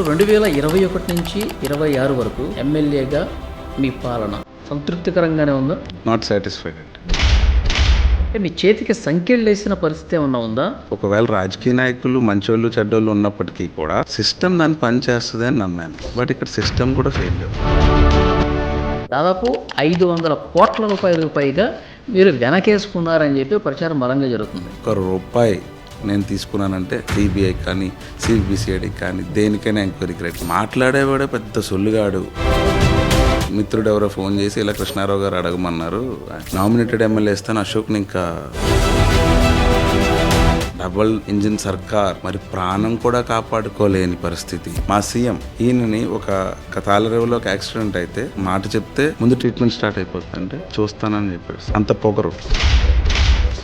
ఇప్పుడు 2021 నుంచి 26 వరకు ఎమ్మెల్యేగా మీ పాలన సంతృప్తికరంగానే ఉందా? నాట్ సాటిస్ఫైడ్ అండి. అంటే మీ చేతికి సంఖ్యలు వేసిన పరిస్థితి ఏమన్నా ఉందా? ఒకవేళ రాజకీయ నాయకులు మంచోళ్ళు చెడ్డోళ్ళు ఉన్నప్పటికీ కూడా సిస్టమ్ దాన్ని పని చేస్తుంది అని నమ్మాను. బట్ ఇక్కడ సిస్టమ్ కూడా ఫెయిల్. దాదాపు 500 కోట్ల రూపాయలకు పైగా మీరు వెనకేసుకున్నారని చెప్పి ప్రచారం బలంగా జరుగుతుంది. ₹1 నేను తీసుకున్నానంటే సిబిఐ కానీ సిబిసిఐడి కానీ దేనికైనా ఎంక్వైరీకి రైట్. మాట్లాడేవాడే పెద్ద సొల్లుగాడు. మిత్రుడు ఎవరో ఫోన్ చేసి ఇలా కృష్ణారావు గారు అడగమన్నారు, నామినేటెడ్ ఎమ్మెల్యే ఇస్తాను అశోక్ని, ఇంకా డబుల్ ఇంజిన్ సర్కార్, మరి ప్రాణం కూడా కాపాడుకోలేని పరిస్థితి. మా సీఎం ఈయనని ఒక తాళరేవులో ఒక యాక్సిడెంట్ అయితే మాట చెప్తే ముందు ట్రీట్మెంట్ స్టార్ట్ అయిపోతుంది, అంటే చూస్తానని చెప్పారు. అంత పొగరు.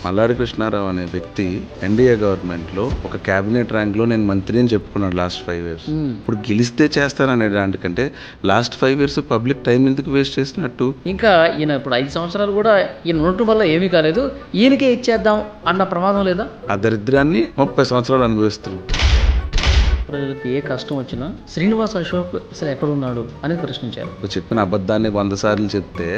మల్లాడి కృష్ణారావు అనే వ్యక్తి ఎన్డీఏ గవర్నమెంట్లో ఒక క్యాబినెట్ ర్యాంక్లో నేను మంత్రి అని చెప్పుకున్నాడు లాస్ట్ 5 years. ఇప్పుడు గెలిస్తే చేస్తాననే దానికంటే లాస్ట్ 5 years పబ్లిక్ టైం ఎందుకు వేస్ట్ చేసినట్టు? ఇంకా ఈయన ఇప్పుడు 5 సంవత్సరాలు కూడా ఈయన ఉండటం వల్ల ఏమీ కాలేదు, ఈయనకే ఇచ్చేద్దాం అన్న ప్రమాదం లేదా? ఆ దరిద్రాన్ని 30 సంవత్సరాలు అనుభవిస్తుంది. ప్రజలకు ఏ కష్టం వచ్చినా శ్రీనివాస్ అశోక్ అసలు ఎక్కడున్నాడు అని ప్రశ్నించారు. చెప్పిన అబద్ధాన్ని 100 సార్లు చెప్తే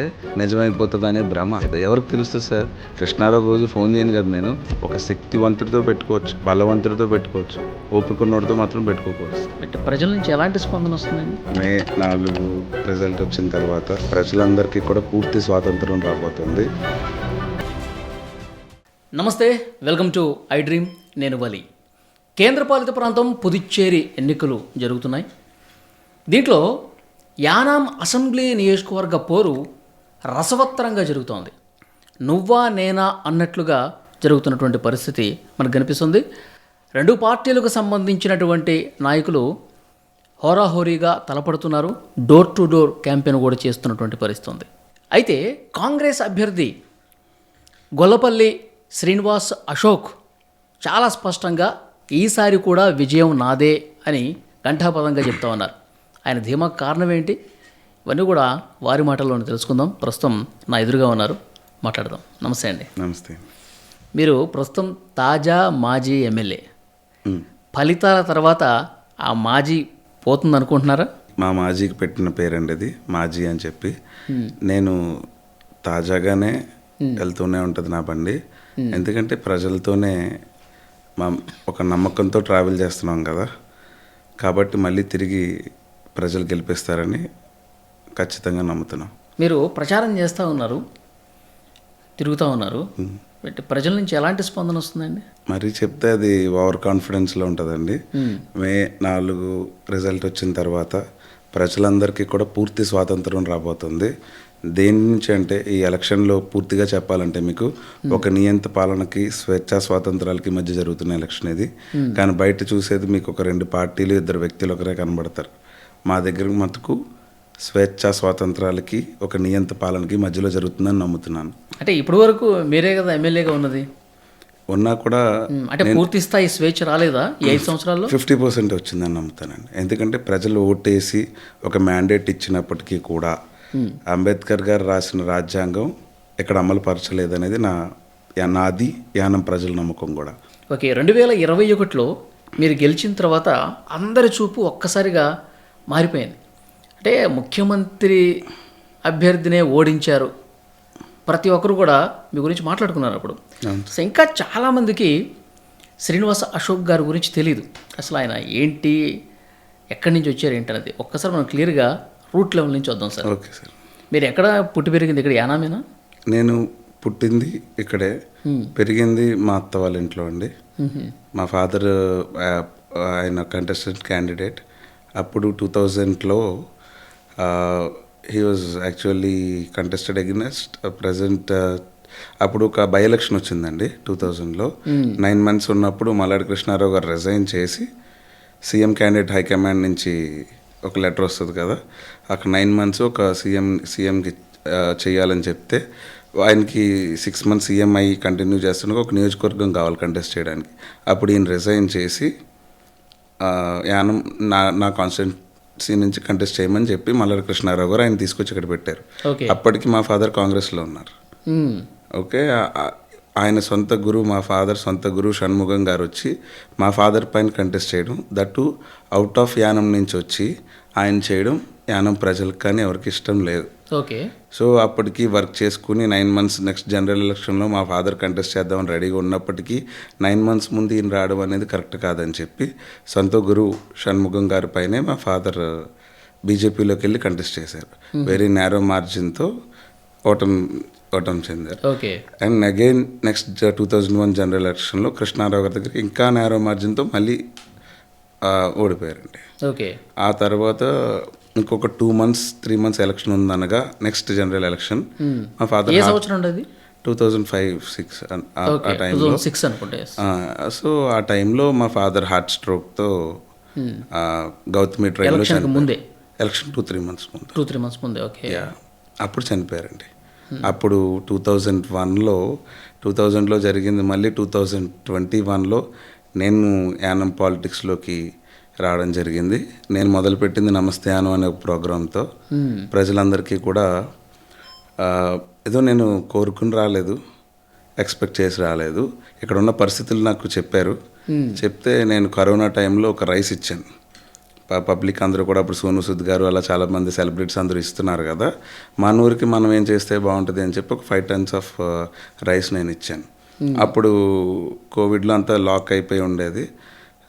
నిజమైపోతుంది అనే భ్రమ ఎవరికి తెలుస్తుంది సార్? కృష్ణారావు రోజు ఫోన్ చేయను కదా నేను. ఒక శక్తివంతుడితో పెట్టుకోవచ్చు, బలవంతుడితో పెట్టుకోవచ్చు, ఓపికన్నోడితో మాత్రం పెట్టుకోకూడదు. ప్రజల నుంచి ఎలాంటి స్పందన వస్తుందండి? May 4 రిజల్ట్ వచ్చిన తర్వాత ప్రజలందరికీ కూడా పూర్తి స్వాతంత్రం రాబోతుంది. నమస్తే, వెల్కమ్ టు ఐ డ్రీమ్. నేను వలి. కేంద్రపాలిత ప్రాంతం పుదుచ్చేరి ఎన్నికలు జరుగుతున్నాయి. దీంట్లో యానాం అసెంబ్లీ నియోజకవర్గ పోరు రసవత్తరంగా జరుగుతోంది. నువ్వా నేనా అన్నట్లుగా జరుగుతున్నటువంటి పరిస్థితి మనకు కనిపిస్తుంది. 2 పార్టీలకు సంబంధించినటువంటి నాయకులు హోరాహోరీగా తలపడుతున్నారు. డోర్ టు డోర్ క్యాంపెయిన్ కూడా చేస్తున్నటువంటి పరిస్థితి ఉంది. అయితే కాంగ్రెస్ అభ్యర్థి గొల్లపల్లి శ్రీనివాస్ అశోక్ చాలా స్పష్టంగా ఈసారి కూడా విజయం నాదే అని ఘంటాపదంగా చెప్తా ఉన్నారు. ఆయన ధీమాకు కారణం ఏంటి? ఇవన్నీ కూడా వారి మాటల్లోనే తెలుసుకుందాం. ప్రస్తుతం నా ఎదురుగా ఉన్నారు, మాట్లాడదాం. నమస్తే అండి. నమస్తే. మీరు ప్రస్తుతం తాజా మాజీ ఎమ్మెల్యే. ఫలితాల తర్వాత ఆ మాజీ పోతుంది అనుకుంటున్నారా? మా మాజీకి పెట్టిన పేరండి అది, మాజీ అని చెప్పి. నేను తాజాగానే వెళ్తూనే ఉంటుంది నా బండి. ఎందుకంటే ప్రజలతోనే ఒక నమ్మకంతో ట్రావెల్ చేస్తున్నాం కదా, కాబట్టి మళ్ళీ తిరిగి ప్రజలు గెలిపిస్తారని ఖచ్చితంగా నమ్ముతున్నాం. మీరు ప్రచారం చేస్తూ ఉన్నారు, తిరుగుతూ ఉన్నారు, ప్రజల నుంచి ఎలాంటి స్పందన వస్తుందండి? మరి చెప్తే అది ఓవర్ కాన్ఫిడెన్స్లో ఉంటుందండి. May 4 రిజల్ట్ వచ్చిన తర్వాత ప్రజలందరికీ కూడా పూర్తి స్వాతంత్రం రాబోతుంది. దేని నుంచి అంటే ఈ ఎలక్షన్లో పూర్తిగా చెప్పాలంటే మీకు ఒక నియంత పాలనకి స్వేచ్ఛా స్వాతంత్రాలకి మధ్య జరుగుతున్న ఎలక్షన్ ఇది. కానీ బయట చూసేది మీకు ఒక 2 పార్టీలు 2 వ్యక్తులు ఒకరే కనబడతారు. మా దగ్గర మటుకు స్వేచ్ఛా స్వాతంత్రాలకి ఒక నియంత పాలనకి మధ్యలో జరుగుతుందని నమ్ముతున్నాను. అంటే ఇప్పటి వరకు మీరే కదా ఎమ్మెల్యేగా ఉన్నది, ఉన్నా కూడా అంటే పూర్తి స్థాయి స్వేచ్ఛ రాలేదా ఈ 5 సంవత్సరాల్లో? 50% వచ్చిందని నమ్ముతానండి. ఎందుకంటే ప్రజలు ఓటేసి ఒక మ్యాండేట్ ఇచ్చినప్పటికీ కూడా అంబేద్కర్ గారు రాసిన రాజ్యాంగం ఇక్కడ అమలు పరచలేదనేది నాది యానం ప్రజల నమ్మకం కూడా. ఓకే, 2021లో మీరు గెలిచిన తర్వాత అందరి చూపు ఒక్కసారిగా మారిపోయింది. అంటే ముఖ్యమంత్రి అభ్యర్థినే ఓడించారు, ప్రతి ఒక్కరు కూడా మీ గురించి మాట్లాడుకున్నారు అప్పుడు. సో ఇంకా చాలామందికి శ్రీనివాస అశోక్ గారి గురించి తెలియదు. అసలు ఆయన ఏంటి, ఎక్కడి నుంచి వచ్చారు ఏంటనేది ఒక్కసారి మనం క్లియర్గా రూట్ లెవెల్ నుంచి వద్దాం సార్. Okay sir. మీరు ఎక్కడ పుట్టి పెరిగింది? ఇక్కడ యానామేనా? నేను పుట్టింది ఇక్కడే, పెరిగింది మా అత్త వాళ్ళ ఇంట్లో అండి. మా ఫాదర్ ఆయన కంటెస్టెంట్ క్యాండిడేట్. అప్పుడు 2000లో he was actually contested against present. అప్పుడు ఒక బై ఎలక్షన్ వచ్చిందండి 2000లో. 9 months ఉన్నప్పుడు మల్లాడి కృష్ణారావు గారు రిజైన్ చేసి సీఎం క్యాండిడేట్ హైకమాండ్ నుంచి ఒక లెటర్ వస్తుంది కదా, అక్కడ 9 months ఒక సీఎంకి చేయాలని చెప్తే ఆయనకి 6 months సీఎం అయ్యి కంటిన్యూ చేస్తున్న ఒక నియోజకవర్గం కావాలి కంటెస్ట్ చేయడానికి. అప్పుడు ఈయన రిజైన్ చేసి యానం నా కాన్స్టిట్యున్సీ నుంచి కంటెస్ట్ చేయమని చెప్పి మల్లాడి కృష్ణారావు గారు ఆయన తీసుకొచ్చి ఇక్కడ పెట్టారు. అప్పటికి మా ఫాదర్ కాంగ్రెస్లో ఉన్నారు. ఓకే, ఆయన సొంత గురువు, మా ఫాదర్ సొంత గురువు షణ్ముగం గారు వచ్చి మా ఫాదర్ పైన కంటెస్ట్ చేయడం, దట్టు అవుట్ ఆఫ్ యానం నుంచి వచ్చి ఆయన చేయడం యానం ప్రజలకు కానీ ఎవరికి ఇష్టం లేదు. ఓకే. సో అప్పటికి వర్క్ చేసుకుని 9 months నెక్స్ట్ జనరల్ ఎలక్షన్లో మా ఫాదర్ కంటెస్ట్ చేద్దామని రెడీగా ఉన్నప్పటికీ 9 months ముందు ఈయన రావడం అనేది కరెక్ట్ కాదని చెప్పి సొంత గురువు షణ్ముగం గారి పైనే మా ఫాదర్ బీజేపీలోకి వెళ్ళి కంటెస్ట్ చేశారు. వెరీ నేరో మార్జిన్తో ఓటం చెందారు. Okay. And again next 2001 general ఎలక్షన్లో కృష్ణారావు గారి దగ్గర ఇంకా నేరో మార్జిన్తో మళ్ళీ ఓడిపోయారండి. ఓకే. ఆ తర్వాత ఇంకొక 2 months 3 months ఎలక్షన్ ఉందనగా నెక్స్ట్ జనరల్ ఎలక్షన్ మా ఫాదర్ ఏ సంవత్సరం ఉండేది? 2005-06 ఆ టైంలో. 2006 అనుకుంటే. సో ఆ టైంలో మా ఫాదర్ హార్ట్ స్ట్రోక్తో గౌతమి ట్రైన్లో ముందే ఎలక్షన్ 2-3 months ముందు 2-3 months ముందే. ఓకే. అప్పుడు చనిపోయారండి. అప్పుడు 2001లో జరిగింది. మళ్ళీ 2021లో నేను యానం పాలిటిక్స్లోకి రావడం జరిగింది. నేను మొదలుపెట్టింది నమస్తే యానం అనే ఒక ప్రోగ్రాంతో ప్రజలందరికీ కూడా ఏదో నేను కోరుకుని రాలేదు, ఎక్స్పెక్ట్ చేసి రాలేదు. ఇక్కడ ఉన్న పరిస్థితులు నాకు చెప్పారు. చెప్తే నేను కరోనా టైంలో ఒక రైస్ ఇచ్చాను. పబ్లిక్ అందరూ కూడా అప్పుడు సోను సూద్ గారు అలా చాలామంది సెలబ్రిటీస్ అందరూ ఇస్తున్నారు కదా, మన ఊరికి మనం ఏం చేస్తే బాగుంటుంది అని చెప్పి ఒక 5 tons ఆఫ్ రైస్ నేను ఇచ్చాను. అప్పుడు కోవిడ్లో అంతా లాక్ అయిపోయి ఉండేది.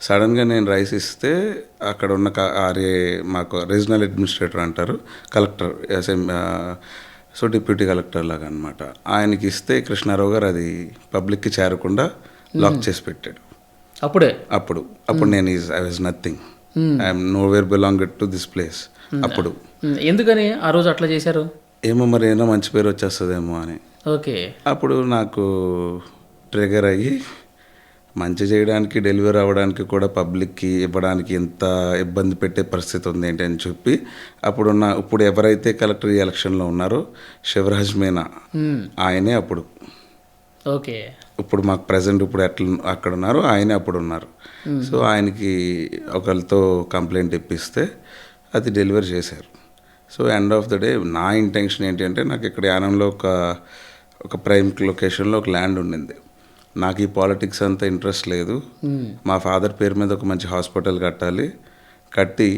సడన్గా నేను రైస్ ఇస్తే అక్కడ ఉన్న మాకు రీజనల్ అడ్మినిస్ట్రేటర్ అంటారు, కలెక్టర్, సో డిప్యూటీ కలెక్టర్ లాగా అనమాట, ఆయనకి ఇస్తే కృష్ణారావు గారు అది పబ్లిక్కి చేరకుండా లాక్ చేసి పెట్టాడు. అప్పుడు నేను I was nothing, I'm nowhere belonged to this place. అప్పుడు ఎందుకని ఆ రోజు అట్లా చేశారు? ఏమో మరి ఏమో మంచి పేరు వచ్చేస్తుందేమో అని. ఓకే. అప్పుడు నాకు ట్రిగర్ అయ్యి మంచి చేయడానికి, డెలివరీ అవ్వడానికి కూడా పబ్లిక్కి ఇవ్వడానికి ఎంత ఇబ్బంది పెట్టే పరిస్థితి ఉంది ఏంటి అని చెప్పి ఇప్పుడు ఎవరైతే కలెక్టర్ ఎలక్షన్లో ఉన్నారో శివరాజ్ మీనా ఆయనే అప్పుడు. ఓకే. ఇప్పుడు మాకు ప్రజెంట్ ఇప్పుడు అక్కడ ఉన్నారు ఆయనే అప్పుడు ఉన్నారు. సో ఆయనకి ఒకరితో కంప్లైంట్ ఇప్పిస్తే అది డెలివరీ చేశారు. So end of the day నా ఇంటెన్షన్ ఏంటి అంటే, నాకు ఇక్కడ యానంలో ఒక ప్రైమ్ లొకేషన్లో ఒక ల్యాండ్ ఉండింది. నాకు ఈ పాలిటిక్స్ అంతా ఇంట్రెస్ట్ లేదు. మా ఫాదర్ పేరు మీద ఒక మంచి హాస్పిటల్ కట్టి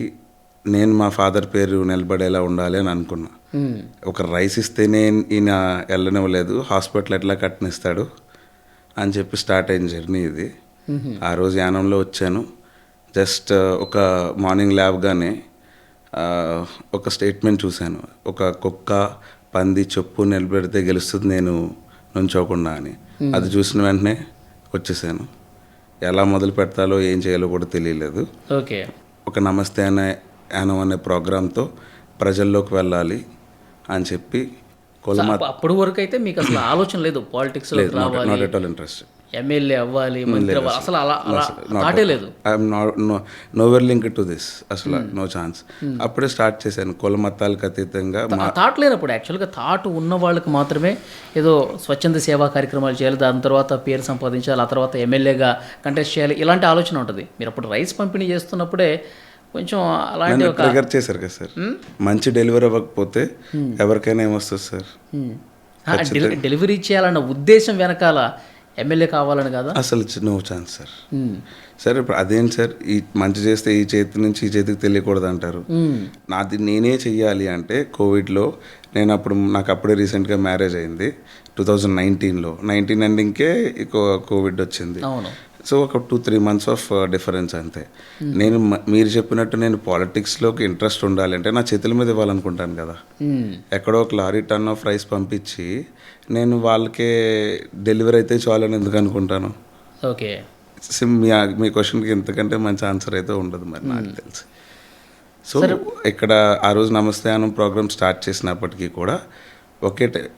నేను మా ఫాదర్ పేరు నిలబడేలా ఉండాలి అని అనుకున్నా. ఒక రైస్ ఇస్తేనే ఈయన వెళ్ళనివ్వలేదు, హాస్పిటల్ ఎట్లా కట్టనిస్తాడు అని చెప్పి స్టార్ట్ అయిన జర్నీ ఇది. ఆ రోజు యానంలో వచ్చాను. జస్ట్ ఒక మార్నింగ్ లేవగానే ఒక స్టేట్మెంట్ చూశాను, ఒక కుక్క పంది చెప్పు నిలబెడితే గెలుస్తుంది నేను నుంచోకుండా అని. అది చూసిన వెంటనే వచ్చేసాను. ఎలా మొదలు పెడతాలో ఏం చేయాలో కూడా తెలియలేదు. ఓకే. ఒక నమస్తే యానం అనే ప్రోగ్రాంతో ప్రజల్లోకి వెళ్ళాలి అని చెప్పి అప్పటి వరకు అయితే మీకు అసలు ఆలోచన లేదు పాలిటిక్స్ లో రావాలి, not at all interest, MLA అవ్వాలి, మంత్రి అవ్వాలి, అసలు అలా థాటే లేదు. I'm knower link to this, అసలు నో ఛాన్స్. అప్పుడే స్టార్ట్ చేశాను కుల మతాలకు అతీతంగా. థాట్ లేనప్పుడు యాక్చువల్గా థాట్ ఉన్న వాళ్ళకి మాత్రమే ఏదో స్వచ్ఛంద సేవా కార్యక్రమాలు చేయాలి, దాని తర్వాత పేరు సంపాదించాలి, ఆ తర్వాత ఎమ్మెల్యేగా కంటెస్ట్ చేయాలి, ఇలాంటి ఆలోచన ఉంటుంది. మీరు అప్పుడు రైస్ పంపిణీ చేస్తున్నప్పుడే కొంచెం అలాంటి ట్రిగర్ చేశారు కదా సార్. మంచి డెలివరీ అవ్వకపోతే ఎవరికైనా ఏమొస్తుంది సార్? డెలివరీ చేయాలన్న ఉద్దేశం వెనకాల ఎమ్మెల్యే కావాలని కదా, అసలు నో ఛాన్స్ సార్. సార్ ఇప్పుడు అదేంటి సార్, ఈ మంచి చేస్తే ఈ చేతి నుంచి ఈ చేతికి తెలియకూడదు అంటారు. నేనే చెయ్యాలి అంటే కోవిడ్లో నాకు అప్పుడే రీసెంట్గా మ్యారేజ్ అయింది 2019లో. 19 ఎండింగ్కే కోవిడ్ వచ్చింది. సో ఒక 2-3 months ఆఫ్ డిఫరెన్స్ అంతే. మీరు చెప్పినట్టు నేను పాలిటిక్స్లోకి ఇంట్రెస్ట్ ఉండాలంటే నా చేతుల మీద ఇవ్వాలనుకుంటాను కదా. ఎక్కడో ఒక లారీ టన్ ఆఫ్ రైస్ పంపించి నేను వాళ్ళకే డెలివరీ అయితే చాలని ఎందుకు అనుకుంటాను? ఓకే. మీ క్వశ్చన్కి ఎంతకంటే మంచి ఆన్సర్ అయితే ఉండదు మరి నాకు తెలిసి. సో ఇక్కడ ఆ రోజు నమస్తే యానం ప్రోగ్రామ్ స్టార్ట్ చేసినప్పటికీ కూడా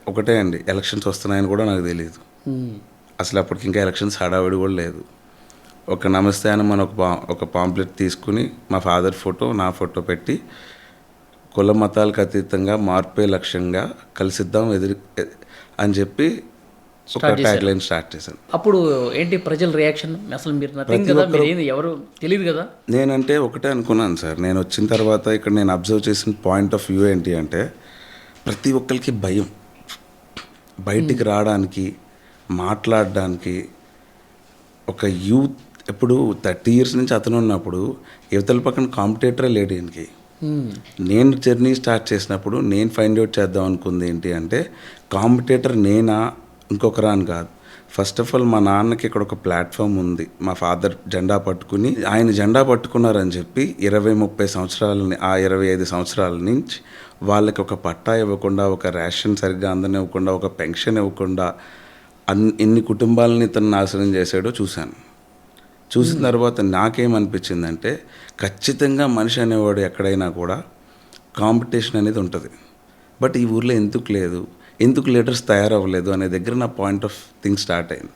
ఒకటే అండి, ఎలక్షన్స్ వస్తున్నాయని కూడా నాకు తెలియదు అసలు. అప్పటికి ఇంకా ఎలక్షన్స్ హడావిడి కూడా లేదు. ఒక నమస్తే యానం మనం ఒక పాంప్లెట్ తీసుకుని మా ఫాదర్ ఫోటో, నా ఫోటో పెట్టి కుల మతాలకు అతీతంగా మార్పే లక్ష్యంగా కలిసిద్దాం అని చెప్పి ఒక ట్యాగ్ లైన్ స్టార్ట్ చేశాను. అప్పుడు ఏంటి ప్రజల రియాక్షన్? అసలు మీరు ఎవరు తెలియదు కదా. నేనంటే ఒకటే అనుకున్నాను సార్. నేను వచ్చిన తర్వాత ఇక్కడ నేను అబ్జర్వ్ చేసిన పాయింట్ ఆఫ్ వ్యూ ఏంటి అంటే, ప్రతి ఒక్కరికి భయం, బయటికి రావడానికి, మాట్లాడడానికి ఒక యూత్ ఇప్పుడు 30 years నుంచి అతను ఉన్నప్పుడు యువతల పక్కన కాంపిటేటరే లేడు ఈయనకి. నేను జర్నీ స్టార్ట్ చేసినప్పుడు నేను ఫైండ్ అవుట్ చేద్దాం అనుకుంది ఏంటి అంటే కాంపిటేటర్ నేనా ఇంకొకరా అని కాదు. ఫస్ట్ ఆఫ్ ఆల్ మా నాన్నకి ఇక్కడ ఒక ప్లాట్ఫామ్ ఉంది. మా ఫాదర్ జెండా పట్టుకుని ఆయన జెండా పట్టుకున్నారని చెప్పి 20-30 సంవత్సరాలని 25 సంవత్సరాల నుంచి వాళ్ళకి ఒక పట్టా ఇవ్వకుండా, ఒక రేషన్ సరిగ్గా అందనివ్వకుండా, ఒక పెన్షన్ ఇవ్వకుండా ఎన్ని కుటుంబాలని ఇతను నాశనం చేశాడో చూశాను. చూసిన తర్వాత నాకేమనిపించిందంటే ఖచ్చితంగా మనిషి అనేవాడు ఎక్కడైనా కూడా కాంపిటీషన్ అనేది ఉంటుంది. బట్ ఈ ఊర్లో ఎందుకు లేదు, ఎందుకు లీడర్స్ తయారవ్వలేదు అనే దగ్గర నా పాయింట్ ఆఫ్ థింగ్ స్టార్ట్ అయింది.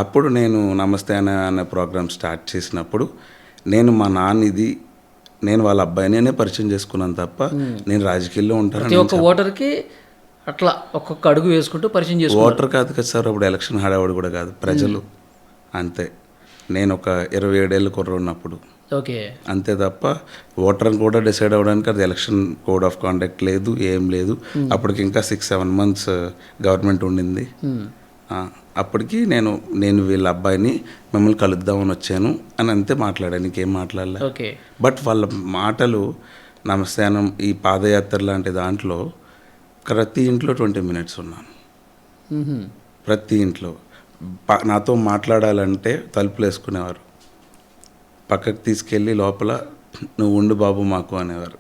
అప్పుడు నేను నమస్తే అనే ప్రోగ్రామ్ స్టార్ట్ చేసినప్పుడు మా నాన్న నేను వాళ్ళ అబ్బాయినే పరిచయం చేసుకున్నాను తప్ప నేను రాజకీయాల్లో ఉంటాను. ఒక ఓటర్కి అట్లా ఒక్కొక్క అడుగు వేసుకుంటూ పరిచయం చేసుకుంటారు. ఓటర్ కాదు కదా సార్, అప్పుడు ఎలక్షన్ హడావుడు కూడా కాదు, ప్రజలు అంతే. నేను ఒక 27 ఏళ్ళ కుర్ర ఉన్నప్పుడు ఓకే, అంతే తప్ప ఓటర్ని కూడా డిసైడ్ అవ్వడానికి అది ఎలక్షన్ కోడ్ ఆఫ్ కాండక్ట్ లేదు, ఏం లేదు. అప్పటికి ఇంకా 6-7 months గవర్నమెంట్ ఉండింది. అప్పటికి నేను వీళ్ళ అబ్బాయిని మిమ్మల్ని కలుద్దామని వచ్చాను అని అంతే మాట్లాడాను, ఇంకేం మాట్లాడలే. ఓకే, బట్ వాళ్ళ మాటలు నమస్తేనం ఈ పాదయాత్ర లాంటి దాంట్లో ప్రతి ఇంట్లో 20 minutes ఉన్నాను. ప్రతి ఇంట్లో నాతో మాట్లాడాలంటే తలుపులు వేసుకునేవారు, పక్కకు తీసుకెళ్ళి లోపల నువ్వు ఉండు బాబు మాకు అనేవారు.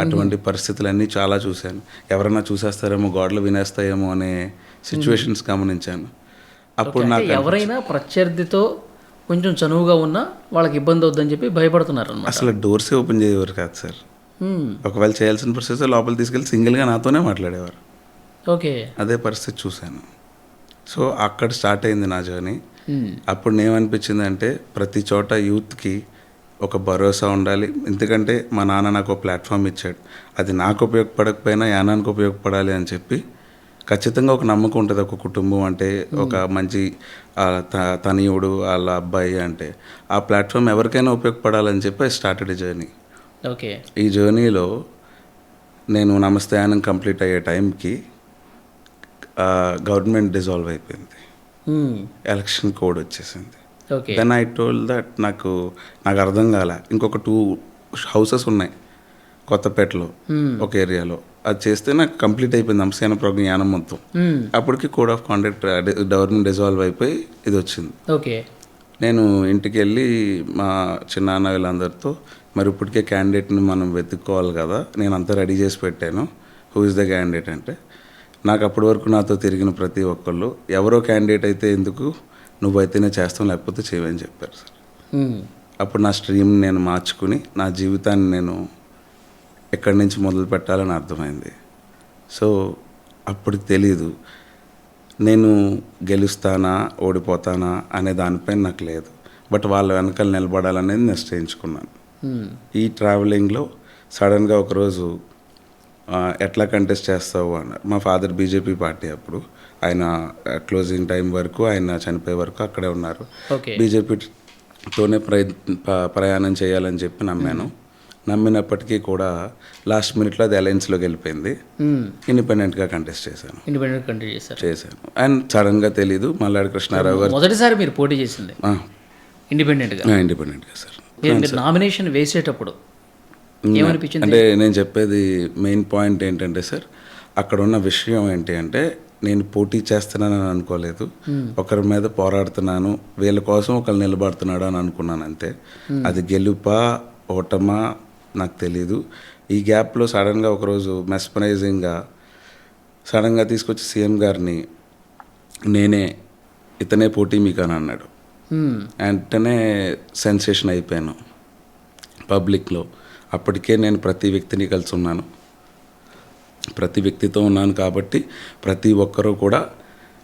అటువంటి పరిస్థితులన్నీ చాలా చూశాను. ఎవరైనా చూసేస్తారేమో, గోడలు వినేస్తాయేమో అనే సిచ్యువేషన్స్ గమనించాను. అప్పుడు నాకు ఎవరైనా ప్రత్యర్థితో కొంచెం చనువుగా ఉన్నా వాళ్ళకి ఇబ్బంది అవుద్దని చెప్పి భయపడుతున్నారు అన్నమాట. అసలు డోర్సే ఓపెన్ చేయేవారు కాదు సార్. ఒకవేళ చేయాల్సిన పరిస్థితి లోపల తీసుకెళ్ళి సింగిల్గా నాతోనే మాట్లాడేవారు. ఓకే, అదే పరిస్థితి చూశాను. సో అక్కడ స్టార్ట్ అయింది నా జర్నీ. అప్పుడు ఏమనిపించింది అంటే ప్రతి చోట యూత్కి ఒక భరోసా ఉండాలి. ఎందుకంటే మా నాన్న నాకు ఒక ప్లాట్ఫామ్ ఇచ్చాడు, అది నాకు ఉపయోగపడకపోయినా యానానికి ఉపయోగపడాలి అని చెప్పి ఖచ్చితంగా ఒక నమ్మకం ఉంటుంది. ఒక కుటుంబం అంటే ఒక మంచి తనయుడు వాళ్ళ అబ్బాయి అంటే ఆ ప్లాట్ఫామ్ ఎవరికైనా ఉపయోగపడాలని చెప్పి ఐ స్టార్టెడ్ జర్నీ. ఓకే, ఈ జర్నీలో నేను నమస్తే యానం కంప్లీట్ అయ్యే టైంకి గవర్నమెంట్ డిజాల్వ్ అయిపోయింది, ఎలక్షన్ కోడ్ వచ్చేసింది. దెన్ ఐ టోల్డ్ దట్ నాకు అర్థం కాలే. ఇంకొక 2 houses ఉన్నాయి కొత్తపేటలో ఒక ఏరియాలో, అది చేస్తే నాకు కంప్లీట్ అయిపోయింది నమస్తే ప్రోగ్రామ్ యానం మొత్తం. అప్పటికి code of conduct government dissolve అయిపోయి ఇది వచ్చింది. ఓకే, నేను ఇంటికి వెళ్ళి మా చిన్నాన్న వీళ్ళందరితో మరి ఇప్పటికే క్యాండిడేట్ని మనం వెతుక్కోవాలి కదా, నేను అంతా రెడీ చేసి పెట్టాను, హూ ఇస్ ద క్యాండిడేట్ అంటే నాకు అప్పటి వరకు నాతో తిరిగిన ప్రతి ఒక్కళ్ళు ఎవరో క్యాండిడేట్ అయితే ఎందుకు, నువ్వైతేనే చేస్తాం లేకపోతే చేయవని చెప్పారు సార్. అప్పుడు నా స్ట్రీమ్ నేను మార్చుకుని నా జీవితాన్ని నేను ఎక్కడి నుంచి మొదలు పెట్టాలని అర్థమైంది. సో అప్పటికి తెలీదు నేను గెలుస్తానా ఓడిపోతానా అనే దానిపైన నాకు లేదు, బట్ వాళ్ళ వెనకాల నిలబడాలనేది నిశ్చయించుకున్నాను. ఈ ట్రావెలింగ్లో సడన్గా ఒకరోజు ఎట్లా కంటెస్ట్ చేస్తావు అన్నారు. మా ఫాదర్ బీజేపీ పార్టీ, అప్పుడు ఆయన క్లోజింగ్ టైం వరకు, ఆయన చనిపోయే వరకు అక్కడే ఉన్నారు. బీజేపీతోనే ప్రయాణం చేయాలని చెప్పి నమ్మినప్పటికీ కూడా లాస్ట్ మినిట్లో అది అలయన్స్లోకి వెళ్ళిపోయింది. ఇండిపెండెంట్గా కంటెస్ట్ చేశాను. అండ్ సడన్గా తెలీదు మల్లాడి కృష్ణారావు గారు మొదటిసారి మీరు పోటీ చేసింది ఇండిపెండెంట్గా సార్. నామినేషన్ వేసేటప్పుడు ఏమనిపించింది అంటే నేను చెప్పేది మెయిన్ పాయింట్ ఏంటంటే సార్, అక్కడ ఉన్న విషయం ఏంటి అంటే నేను పోటీ చేస్తున్నానని అనుకోలేదు, ఒకరి మీద పోరాడుతున్నాను, వీళ్ళ కోసం ఒకరు నిలబడుతున్నాడు అని అనుకున్నాను అంతే. అది గెలుపా ఓటమా నాకు తెలీదు. ఈ గ్యాప్లో సడన్గా ఒకరోజు మెస్పరైజింగ్గా సడన్గా తీసుకొచ్చి సీఎం గారిని ఇతనే పోటీ మీకు అని అన్నాడు. వెంటనే సెన్సేషన్ అయిపోయాను పబ్లిక్లో. అప్పటికే నేను ప్రతి వ్యక్తిని కలిసి ఉన్నాను, ప్రతి వ్యక్తితో ఉన్నాను కాబట్టి ప్రతి ఒక్కరూ కూడా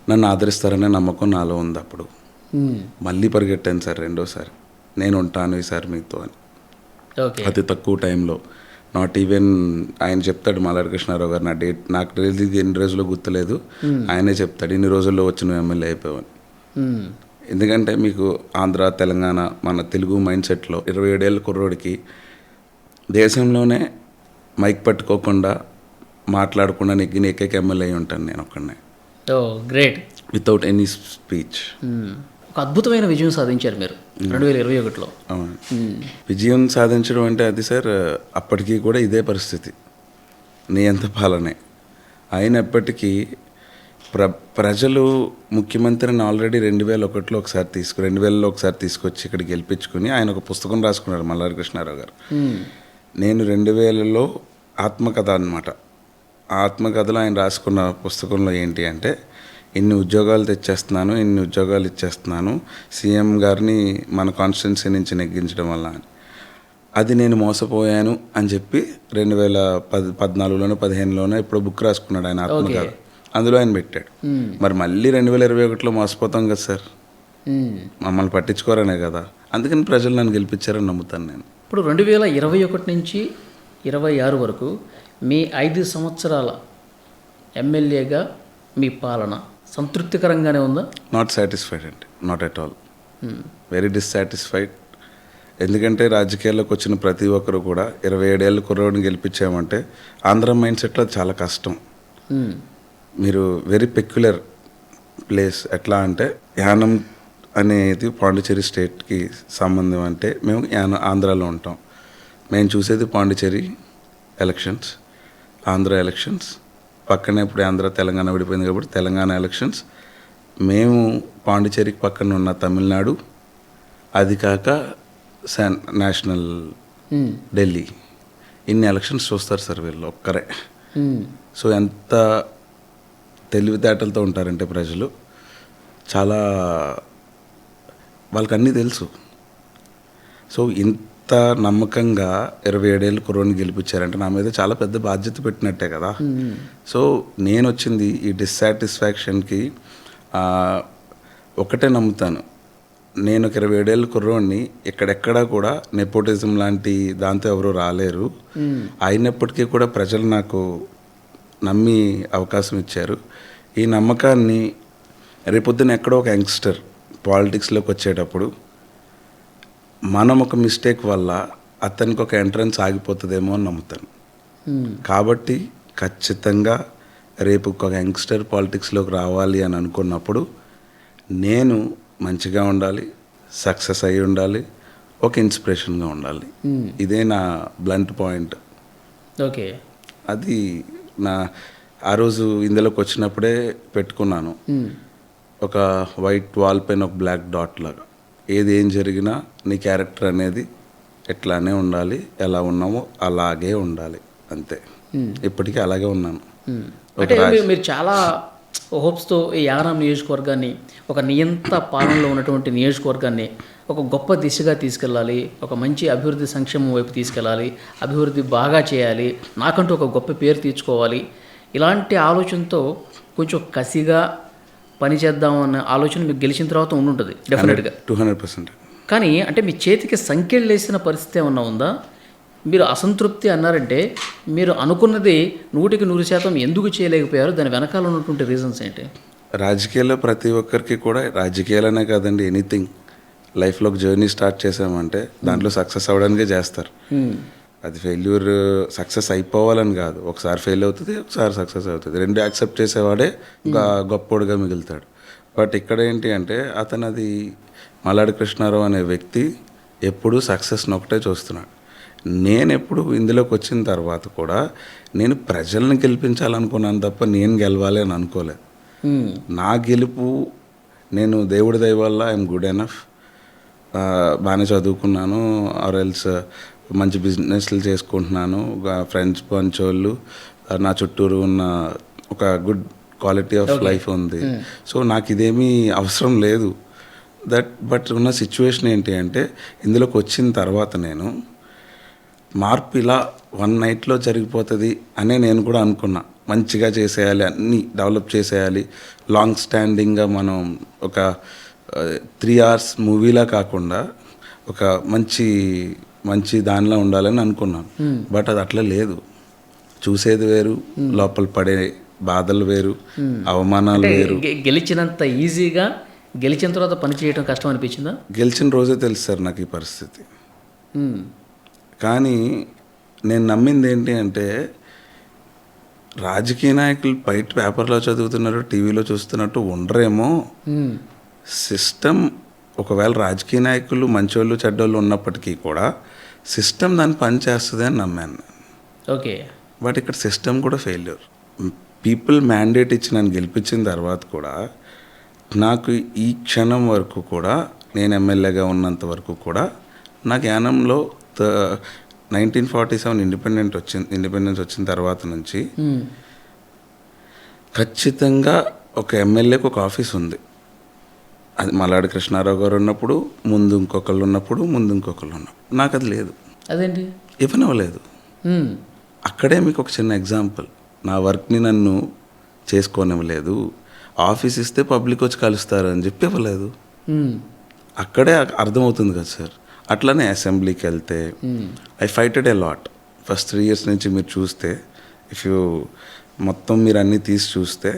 నన్ను ఆదరిస్తారనే నమ్మకం నాలో ఉంది. అప్పుడు మళ్ళీ పరిగెట్టాను సార్ రెండోసారి, నేను ఉంటాను ఈసారి మీతో అని. అతి తక్కువ టైంలో, నాట్ ఈవెన్ ఆయన చెప్తాడు మల్లాడి కృష్ణారావు గారు, నా డేట్ నాకు తెలియదు ఎన్ని రోజుల్లో గుర్తులేదు, ఆయనే చెప్తాడు ఇన్ని రోజుల్లో వచ్చి నువ్వు ఎమ్మెల్యే అయిపోయావని. ఎందుకంటే మీకు ఆంధ్ర తెలంగాణ మన తెలుగు మైండ్ సెట్లో 27 ఏళ్ళ కుర్రోడికి దేశంలోనే మైక్ పట్టుకోకుండా మాట్లాడకుండా నెగ్గిన ఏకైక ఎమ్మెల్యే ఉంటాను నేను ఒక్కడనే. గ్రేట్. Without any speech. ఒక అద్భుతమైన విజయం సాధించారు మీరు 2021లో. అవును, విజయం సాధించడం అంటే అది సార్ అప్పటికీ కూడా ఇదే పరిస్థితి, నియంత పాలనే అయినప్పటికీ ప్రజలు ముఖ్యమంత్రిని ఆల్రెడీ 2001లో ఒకసారి 2000లో ఒకసారి తీసుకొచ్చి ఇక్కడికి గెలిపించుకుని ఆయన ఒక పుస్తకం రాసుకున్నారు మల్లారి కృష్ణారావు గారు. నేను 2000లో ఆత్మకథ అనమాట. ఆ ఆత్మకథలో ఆయన రాసుకున్న పుస్తకంలో ఏంటి అంటే, ఇన్ని ఉద్యోగాలు తెచ్చేస్తున్నాను, ఇన్ని ఉద్యోగాలు ఇచ్చేస్తున్నాను సీఎం గారిని మన కాన్స్టిట్యున్సీ నుంచి నెగ్గించడం వల్ల అని. అది నేను మోసపోయాను అని చెప్పి 2014లోనో 15లోనో ఇప్పుడు బుక్ రాసుకున్నాడు ఆయన ఆత్మకథ. అందులో ఆయన పెట్టాడు. మరి మళ్ళీ 2021లో మోసపోతాం కదా సార్, మమ్మల్ని పట్టించుకోరనే కదా. అందుకని ప్రజలు నన్ను గెలిపించారని నమ్ముతాను నేను. ఇప్పుడు 2021 నుంచి 26 వరకు మీ 5 సంవత్సరాల ఎమ్మెల్యేగా మీ పాలన సంతృప్తికరంగానే ఉందా? నాట్ సాటిస్ఫైడ్ అండి, not at all, very dissatisfied. ఎందుకంటే రాజకీయాల్లోకి వచ్చిన ప్రతి ఒక్కరు కూడా 27 ఏళ్ళ కుర్రోడిని గెలిపించామంటే ఆంధ్ర మైండ్ సెట్లో చాలా కష్టం. మీరు వెరీ పెక్యులర్ ప్లేస్. ఎట్లా అంటే యానం అనేది పాండిచ్చేరి స్టేట్కి సంబంధం. అంటే మేము ఆంధ్రాలో ఉంటాం. మేము చూసేది పాండిచ్చేరి ఎలక్షన్స్, ఆంధ్ర ఎలక్షన్స్, పక్కనే ఇప్పుడు ఆంధ్ర తెలంగాణ విడిపోయింది కాబట్టి తెలంగాణ ఎలక్షన్స్. మేము పాండిచ్చేరికి పక్కన ఉన్న తమిళనాడు, అది కాక నేషనల్ ఢిల్లీ, ఇన్ని ఎలక్షన్స్ చూస్తారు సార్ వీళ్ళు ఒక్కరే. సో ఎంత తెలివితేటలతో ఉంటారంటే ప్రజలు, చాలా వాళ్ళకి అన్నీ తెలుసు. సో ఇంత నమ్మకంగా 27 ఏళ్ళు కుర్రోని గెలిపించారంటే నా మీద చాలా పెద్ద బాధ్యత పెట్టినట్టే కదా. సో నేను వచ్చింది ఈ డిస్సాటిస్ఫాక్షన్కి ఒకటే నమ్ముతాను. నేను ఒక 27 ఏళ్ళ కుర్రోడిని ఎక్కడెక్కడా కూడా నెపోటిజం లాంటి దాంతో ఎవరు రాలేరు. అయినప్పటికీ కూడా ప్రజలు నాకు నమ్మి అవకాశం ఇచ్చారు. ఈ నమ్మకాన్ని రేపొద్దున ఎక్కడో ఒక యంగ్స్టర్ పాలిటిక్స్లోకి వచ్చేటప్పుడు మనం ఒక మిస్టేక్ వల్ల అతనికి ఒక ఎంట్రన్స్ ఆగిపోతుందేమో అని నమ్ముతాను. కాబట్టి ఖచ్చితంగా రేపు ఒక యంగ్స్టర్ పాలిటిక్స్లోకి రావాలి అని అనుకున్నప్పుడు నేను మంచిగా ఉండాలి, సక్సెస్ అయ్యి ఉండాలి, ఒక ఇన్స్పిరేషన్గా ఉండాలి. ఇదే నా బ్లంట్ పాయింట్. ఓకే, అది నా ఆ రోజు ఇందులోకి వచ్చినప్పుడే పెట్టుకున్నాను. ఒక వైట్ వాల్ పైన ఒక బ్లాక్ డాట్ లాగా, ఏది ఏం జరిగినా నీ క్యారెక్టర్ అనేది ఎట్లానే ఉండాలి, ఎలా ఉన్నామో అలాగే ఉండాలి, అంతే. ఇప్పటికీ అలాగే ఉన్నాను. అంటే మీరు చాలా హోప్స్తో ఈ యానాం నియోజకవర్గాన్ని, ఒక నియంత పాలనలో ఉన్నటువంటి నియోజకవర్గాన్ని ఒక గొప్ప దిశగా తీసుకెళ్ళాలి, ఒక మంచి అభివృద్ధి సంక్షేమం వైపు తీసుకెళ్ళాలి, అభివృద్ధి బాగా చేయాలి, నాకంటూ ఒక గొప్ప పేరు తీర్చుకోవాలి, ఇలాంటి ఆలోచనతో కొంచెం కసిగా పనిచేద్దామన్న ఆలోచన మీకు గెలిచిన తర్వాత ఉండుంటుంది డెఫినెట్గా 200%. కానీ అంటే మీ చేతికి సంఖ్యలు వేసిన పరిస్థితి ఏమన్నా ఉందా? మీరు అసంతృప్తి అన్నారంటే మీరు అనుకున్నది 100% ఎందుకు చేయలేకపోయారు? దాని వెనకాల ఉన్నటువంటి రీజన్స్ ఏంటి? రాజకీయాల్లో ప్రతి ఒక్కరికి కూడా, రాజకీయాలనే కాదండి, ఎనీథింగ్ లైఫ్లో ఒక జర్నీ స్టార్ట్ చేసామంటే దాంట్లో సక్సెస్ అవ్వడానికే చేస్తారు. అది ఫెయిల్యూర్ సక్సెస్ అయిపోవాలని కాదు. ఒకసారి ఫెయిల్ అవుతుంది, ఒకసారి సక్సెస్ అవుతుంది. రెండు యాక్సెప్ట్ చేసేవాడే గొప్పోడుగా మిగులుతాడు. బట్ ఇక్కడ ఏంటి అంటే అతను అది మల్లాడి కృష్ణారావు అనే వ్యక్తి ఎప్పుడూ సక్సెస్ని ఒకటే చూస్తున్నాడు. నేను ఎప్పుడు ఇందులోకి వచ్చిన తర్వాత కూడా నేను ప్రజల్ని గెలిపించాలనుకున్నాను తప్ప నేను గెలవాలి అని అనుకోలేదు. నా గెలుపు, నేను దేవుడి దయ వల్ల ఐఎమ్ గుడ్ ఎనఫ్, బాగానే చదువుకున్నాను, ఆర్ ఎల్స్ మంచి బిజినెస్లు చేసుకుంటున్నాను, ఫ్రెండ్స్ పంచోళ్ళు నా చుట్టూరు ఉన్న ఒక గుడ్ క్వాలిటీ ఆఫ్ లైఫ్ ఉంది. సో నాకు ఇదేమీ అవసరం లేదు. బట్ ఉన్న సిచ్యువేషన్ ఏంటి అంటే ఇందులోకి వచ్చిన తర్వాత నేను మార్పు ఇలా 1 నైట్లో జరిగిపోతుంది అనే నేను కూడా అనుకున్నా. మంచిగా చేసేయాలి, అన్నీ డెవలప్ చేసేయాలి, లాంగ్ స్టాండింగ్గా మనం ఒక 3 hours మూవీలా కాకుండా ఒక మంచి దానిలో ఉండాలని అనుకున్నాను. బట్ అది అట్లా లేదు. చూసేది వేరు, లోపల పడే బాధలు వేరు, అవమానాలు వేరు. గెలిచినంత ఈజీగా గెలిచిన తర్వాత పని చేయడం కష్టం అనిపించిందా? గెలిచిన రోజే తెలుసు సార్ నాకు ఈ పరిస్థితి. కానీ నేను నమ్మింది ఏంటి అంటే రాజకీయ నాయకులు బయట పేపర్లో చదువుతున్నారు, టీవీలో చూస్తున్నట్టు ఉండరేమో. సిస్టమ్ ఒకవేళ రాజకీయ నాయకులు మంచోళ్ళు చెడ్డోళ్ళు ఉన్నప్పటికీ కూడా సిస్టమ్ దాన్ని పనిచేస్తుంది అని నమ్మాను. ఓకే. బట్ ఇక్కడ సిస్టమ్ కూడా ఫెయిల్యూర్. పీపుల్ మ్యాండేట్ ఇచ్చి నన్ను గెలిపించిన తర్వాత కూడా నాకు ఈ క్షణం వరకు కూడా నేను ఎమ్మెల్యేగా ఉన్నంత వరకు కూడా నాకు యానంలో 1947 ఇండిపెండెన్స్ వచ్చిన తర్వాత నుంచి ఖచ్చితంగా ఒక ఎమ్మెల్యేకి ఒక ఆఫీస్ ఉంది. అది మల్లాడి కృష్ణారావు గారు ఉన్నప్పుడు ముందు ఇంకొకళ్ళు ఉన్నప్పుడు నాకు అది లేదు. అదేంటి? ఇవ్వనివ్వలేదు. అక్కడే మీకు ఒక చిన్న ఎగ్జాంపుల్. నా వర్క్ని నన్ను చేసుకోనివ్వలేదు. ఆఫీస్ ఇస్తే పబ్లిక్ వచ్చి కలుస్తారు అని చెప్పి ఇవ్వలేదు. అక్కడే అర్థమవుతుంది కదా సార్. అట్లనే అసెంబ్లీకి వెళ్తే I fighted a lot. First 3 years నుంచి మీరు చూస్తే, ఇఫ్ యూ మొత్తం మీరు అన్నీ తీసి చూస్తే,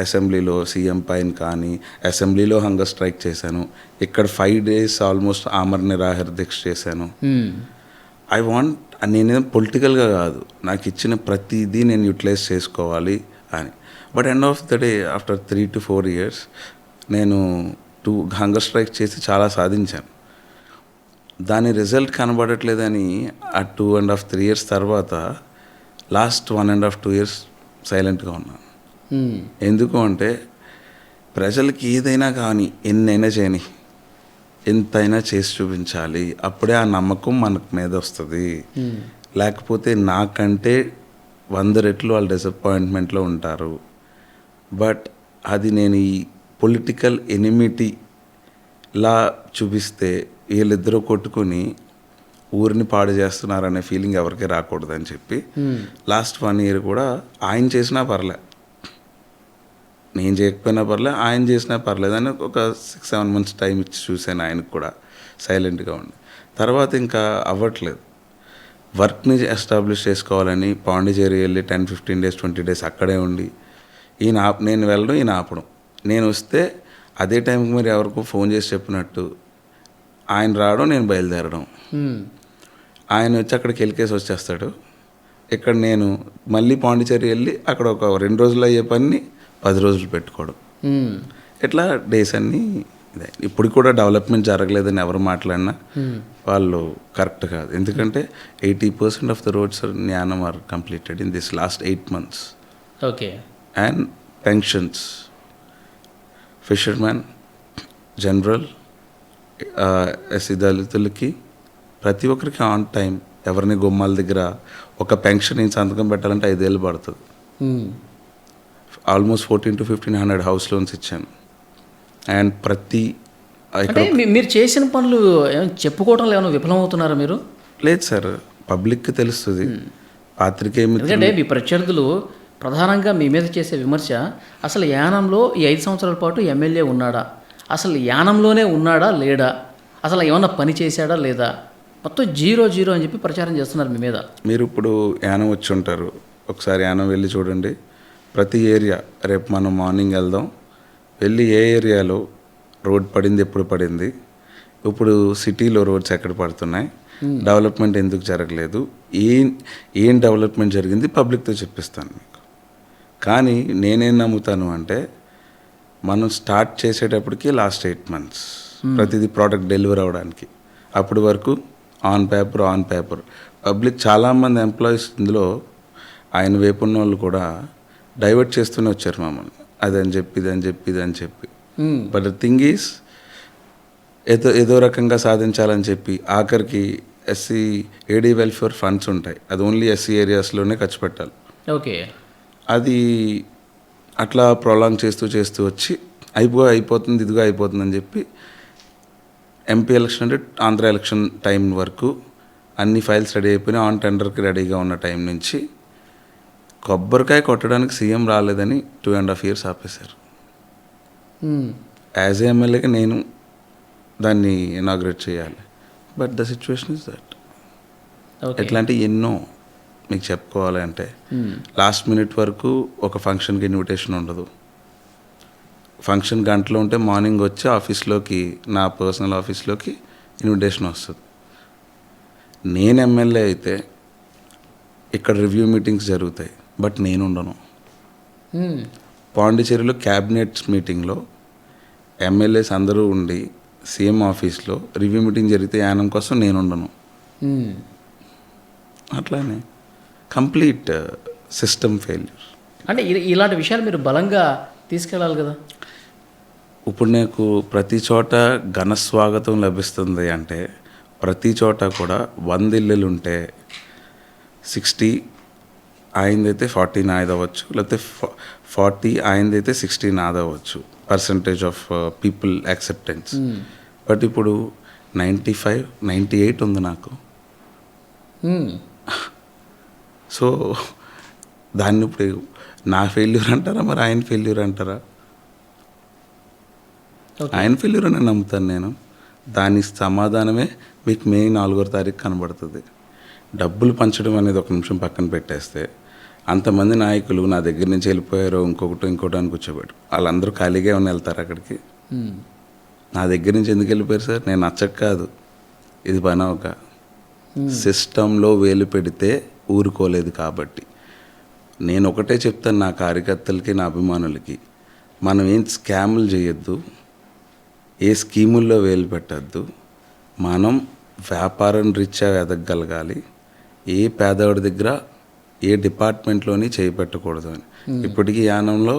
అసెంబ్లీలో సీఎం పైన కానీ అసెంబ్లీలో హంగర్ స్ట్రైక్ చేశాను. ఇక్కడ 5 days ఆల్మోస్ట్ ఆమరణ నిరాహార దీక్ష చేశాను. ఐ వాంట్, నేనేం పొలిటికల్గా కాదు, నాకు ఇచ్చిన ప్రతిదీ నేను యూటిలైజ్ చేసుకోవాలి అని. But end of the day after 3 to 4 years నేను 2 హంగర్ స్ట్రైక్ చేసి చాలా సాధించాను. దాని రిజల్ట్ కనబడట్లేదని ఆ 2.5 3 years తర్వాత లాస్ట్ 1.5 2 years సైలెంట్గా ఉన్నాను. ఎందుకు అంటే ప్రజలకి ఏదైనా కానీ ఎన్నైనా చేయని, ఎంతైనా చేసి చూపించాలి. అప్పుడే ఆ నమ్మకం మనకు మీద వస్తుంది. లేకపోతే నాకంటే 100 రెట్లు వాళ్ళు డిసప్పాయింట్మెంట్లో ఉంటారు. బట్ అది నేను ఈ పొలిటికల్ ఎనిమిటీలా చూపిస్తే వీళ్ళిద్దరూ కొట్టుకుని ఊరిని పాడు చేస్తున్నారనే ఫీలింగ్ ఎవరికి రాకూడదని చెప్పి లాస్ట్ 1 year కూడా ఆయన చేసినా పర్లే, నేను చేయకపోయినా పర్లే, ఆయన చేసినా పర్లేదు అని ఒక 6-7 months టైం ఇచ్చి చూశాను ఆయనకు కూడా సైలెంట్గా ఉండి. తర్వాత ఇంకా అవ్వట్లేదు. వర్క్ని ఎస్టాబ్లిష్ చేసుకోవాలని పాండిచేరి వెళ్ళి 10-15 days 20 days అక్కడే ఉండి నేను వెళ్ళడం, ఈయన ఆపడం. నేను వస్తే అదే టైంకి మీరు ఎవరికో ఫోన్ చేసి చెప్పినట్టు ఆయన రావడం, నేను బయలుదేరడం. ఆయన వచ్చి అక్కడికి వెళ్ళికేసి వచ్చేస్తాడు. ఇక్కడ నేను మళ్ళీ పాండిచేరి వెళ్ళి అక్కడ ఒక 2 రోజులు అయ్యే పని 10 రోజులు పెట్టుకోవడం. ఇట్లా డేస్ అన్నీ ఇదే. ఇప్పుడు కూడా డెవలప్మెంట్ జరగలేదని ఎవరు మాట్లాడినా వాళ్ళు కరెక్ట్ కాదు. ఎందుకంటే 80% of the roads in Yanam are completed in this last 8 months. Okay. And pensions, fishermen, general, SC దళితులకి ప్రతి ఒక్కరికి ఆన్ టైం, ఎవరిని గుమ్మాల దగ్గర ఒక పెన్షన్ సంతకం పెట్టాలంటే 5 ఏళ్ళు పడుతుంది. ఆల్మోస్ట్ 1400 to 1500 హౌస్ లోన్స్ ఇచ్చాను. అండ్ ప్రతి మీరు చేసిన పనులు చెప్పుకోవడంలో ఏమైనా విఫలమవుతున్నారా మీరు? లేదు సార్, పబ్లిక్కి తెలుస్తుంది. పాత్రికేమి, ఎందుకంటే మీ ప్రత్యర్థులు ప్రధానంగా మీ మీద చేసే విమర్శ, అసలు యానంలో ఈ 5 సంవత్సరాల పాటు ఎమ్మెల్యే ఉన్నాడా, అసలు యానంలోనే ఉన్నాడా లేడా, అసలు ఏమన్నా పని చేశాడా లేదా, మొత్తం 0 అని చెప్పి ప్రచారం చేస్తున్నారు మీ మీద. మీరు ఇప్పుడు యానం వచ్చి ఉంటారు, ఒకసారి యానం వెళ్ళి చూడండి. ప్రతి ఏరియా, రేపు మనం మార్నింగ్ వెళ్దాం, వెళ్ళి ఏ ఏరియాలో రోడ్ పడింది, ఎప్పుడు పడింది, ఇప్పుడు సిటీలో రోడ్స్ ఎక్కడ పడుతున్నాయి, డెవలప్మెంట్ ఎందుకు జరగలేదు, ఏం డెవలప్మెంట్ జరిగింది పబ్లిక్తో చెప్పిస్తాను మీకు. కానీ నేనేం నమ్ముతాను అంటే మనం స్టార్ట్ చేసేటప్పటికి లాస్ట్ 8 months ప్రతిదీ ప్రోడక్ట్ డెలివర్ అవ్వడానికి, అప్పటి వరకు ఆన్ పేపర్ పబ్లిక్ చాలామంది ఎంప్లాయీస్ ఇందులో ఆయన వైపు ఉన్న వాళ్ళు కూడా డైవర్ట్ చేస్తూనే వచ్చారు మమ్మల్ని, అదని చెప్పి ఇదని చెప్పి. బట్ ద థింగ్ ఈజ్ ఏదో రకంగా సాధించాలని చెప్పి ఆఖరికి ఎస్సీ ఏడీ వెల్ఫేర్ ఫండ్స్ ఉంటాయి, అది ఓన్లీ ఎస్సీ ఏరియాస్లోనే ఖర్చు పెట్టాలి. ఓకే. అది అట్లా ప్రొలాంగ్ చేస్తూ వచ్చి అయిపోతుంది, ఇదిగా అయిపోతుందని చెప్పి ఎంపీ ఎలక్షన్ అంటే ఆంధ్ర ఎలక్షన్ టైం వరకు అన్ని ఫైల్స్ రెడీ అయిపోయినాయి. ఆన్ టెండర్కి రెడీగా ఉన్న టైం నుంచి కొబ్బరికాయ కొట్టడానికి సీఎం రాలేదని 2.5 years ఆపేశారు. యాజ్ ఏ ఎమ్మెల్యేగా నేను దాన్ని ఇనాగ్రేట్ చేయాలి. But the situation is that. ఎట్లాంటి ఎన్నో మీకు చెప్పుకోవాలి అంటే లాస్ట్ మినిట్ వరకు ఒక ఫంక్షన్కి ఇన్విటేషన్ ఉండదు. ఫంక్షన్ గంటలో ఉంటే మార్నింగ్ వచ్చి ఆఫీస్లోకి, నా పర్సనల్ ఆఫీస్లోకి ఇన్విటేషన్ వస్తుంది. నేను ఎమ్మెల్యే అయితే ఇక్కడ రివ్యూ మీటింగ్స్ జరుగుతాయి, బట్ నేను ఉండను. పాండిచేరిలో క్యాబినెట్స్ మీటింగ్లో ఎమ్మెల్యేస్ అందరూ ఉండి సీఎం ఆఫీస్లో రివ్యూ మీటింగ్ జరిగితే యానం కోసం నేను ఉండను. అట్లానే కంప్లీట్ సిస్టమ్ ఫెయిల్యూర్. అంటే ఇలాంటి విషయాలు మీరు బలంగా తీసుకెళ్ళాలి కదా. ఇప్పుడు నాకు ప్రతి చోట ఘన స్వాగతం లభిస్తుంది అంటే ప్రతి చోట కూడా 100 ఇల్లులు ఉంటే 60 ఆయనదైతే 40 నాది అవ్వచ్చు, లేకపోతే 40 ఆయనదైతే 60 నాది అవ్వచ్చు, percentage of people acceptance. But ఇప్పుడు 95, 98 ఉంది నాకు. సో దాన్ని ఇప్పుడు నా ఫెయిల్యూర్ అంటారా, మరి ఆయన ఫెయిల్యూర్ అంటారా? ఆయన ఫెయిల్యూర్ అని నమ్ముతాను నేను. దాని సమాధానమే మీకు మే 4వ తారీఖు కనబడుతుంది. డబ్బులు పంచడం అనేది ఒక నిమిషం పక్కన పెట్టేస్తే అంతమంది నాయకులు నా దగ్గర నుంచి వెళ్ళిపోయారో ఇంకోటి అని కూర్చోబెట్టు, వాళ్ళందరూ ఖాళీగా ఏమైనా వెళ్తారు అక్కడికి? నా దగ్గర నుంచి ఎందుకు వెళ్ళిపోయారు సార్? నేను నచ్చక కాదు, ఇది పని ఒక సిస్టంలో వేలు పెడితే ఊరుకోలేదు కాబట్టి. నేను ఒకటే చెప్తాను నా కార్యకర్తలకి, నా అభిమానులకి, మనం ఏం స్కాములు చేయొద్దు, ఏ స్కీముల్లో వేలు పెట్టద్దు, మనం వ్యాపారం రీత్యా ఎదగగలగాలి, ఏ పేదవాడి దగ్గర ఏ డిపార్ట్మెంట్లోని చేపెట్టకూడదు అని. ఇప్పటికీ యానంలో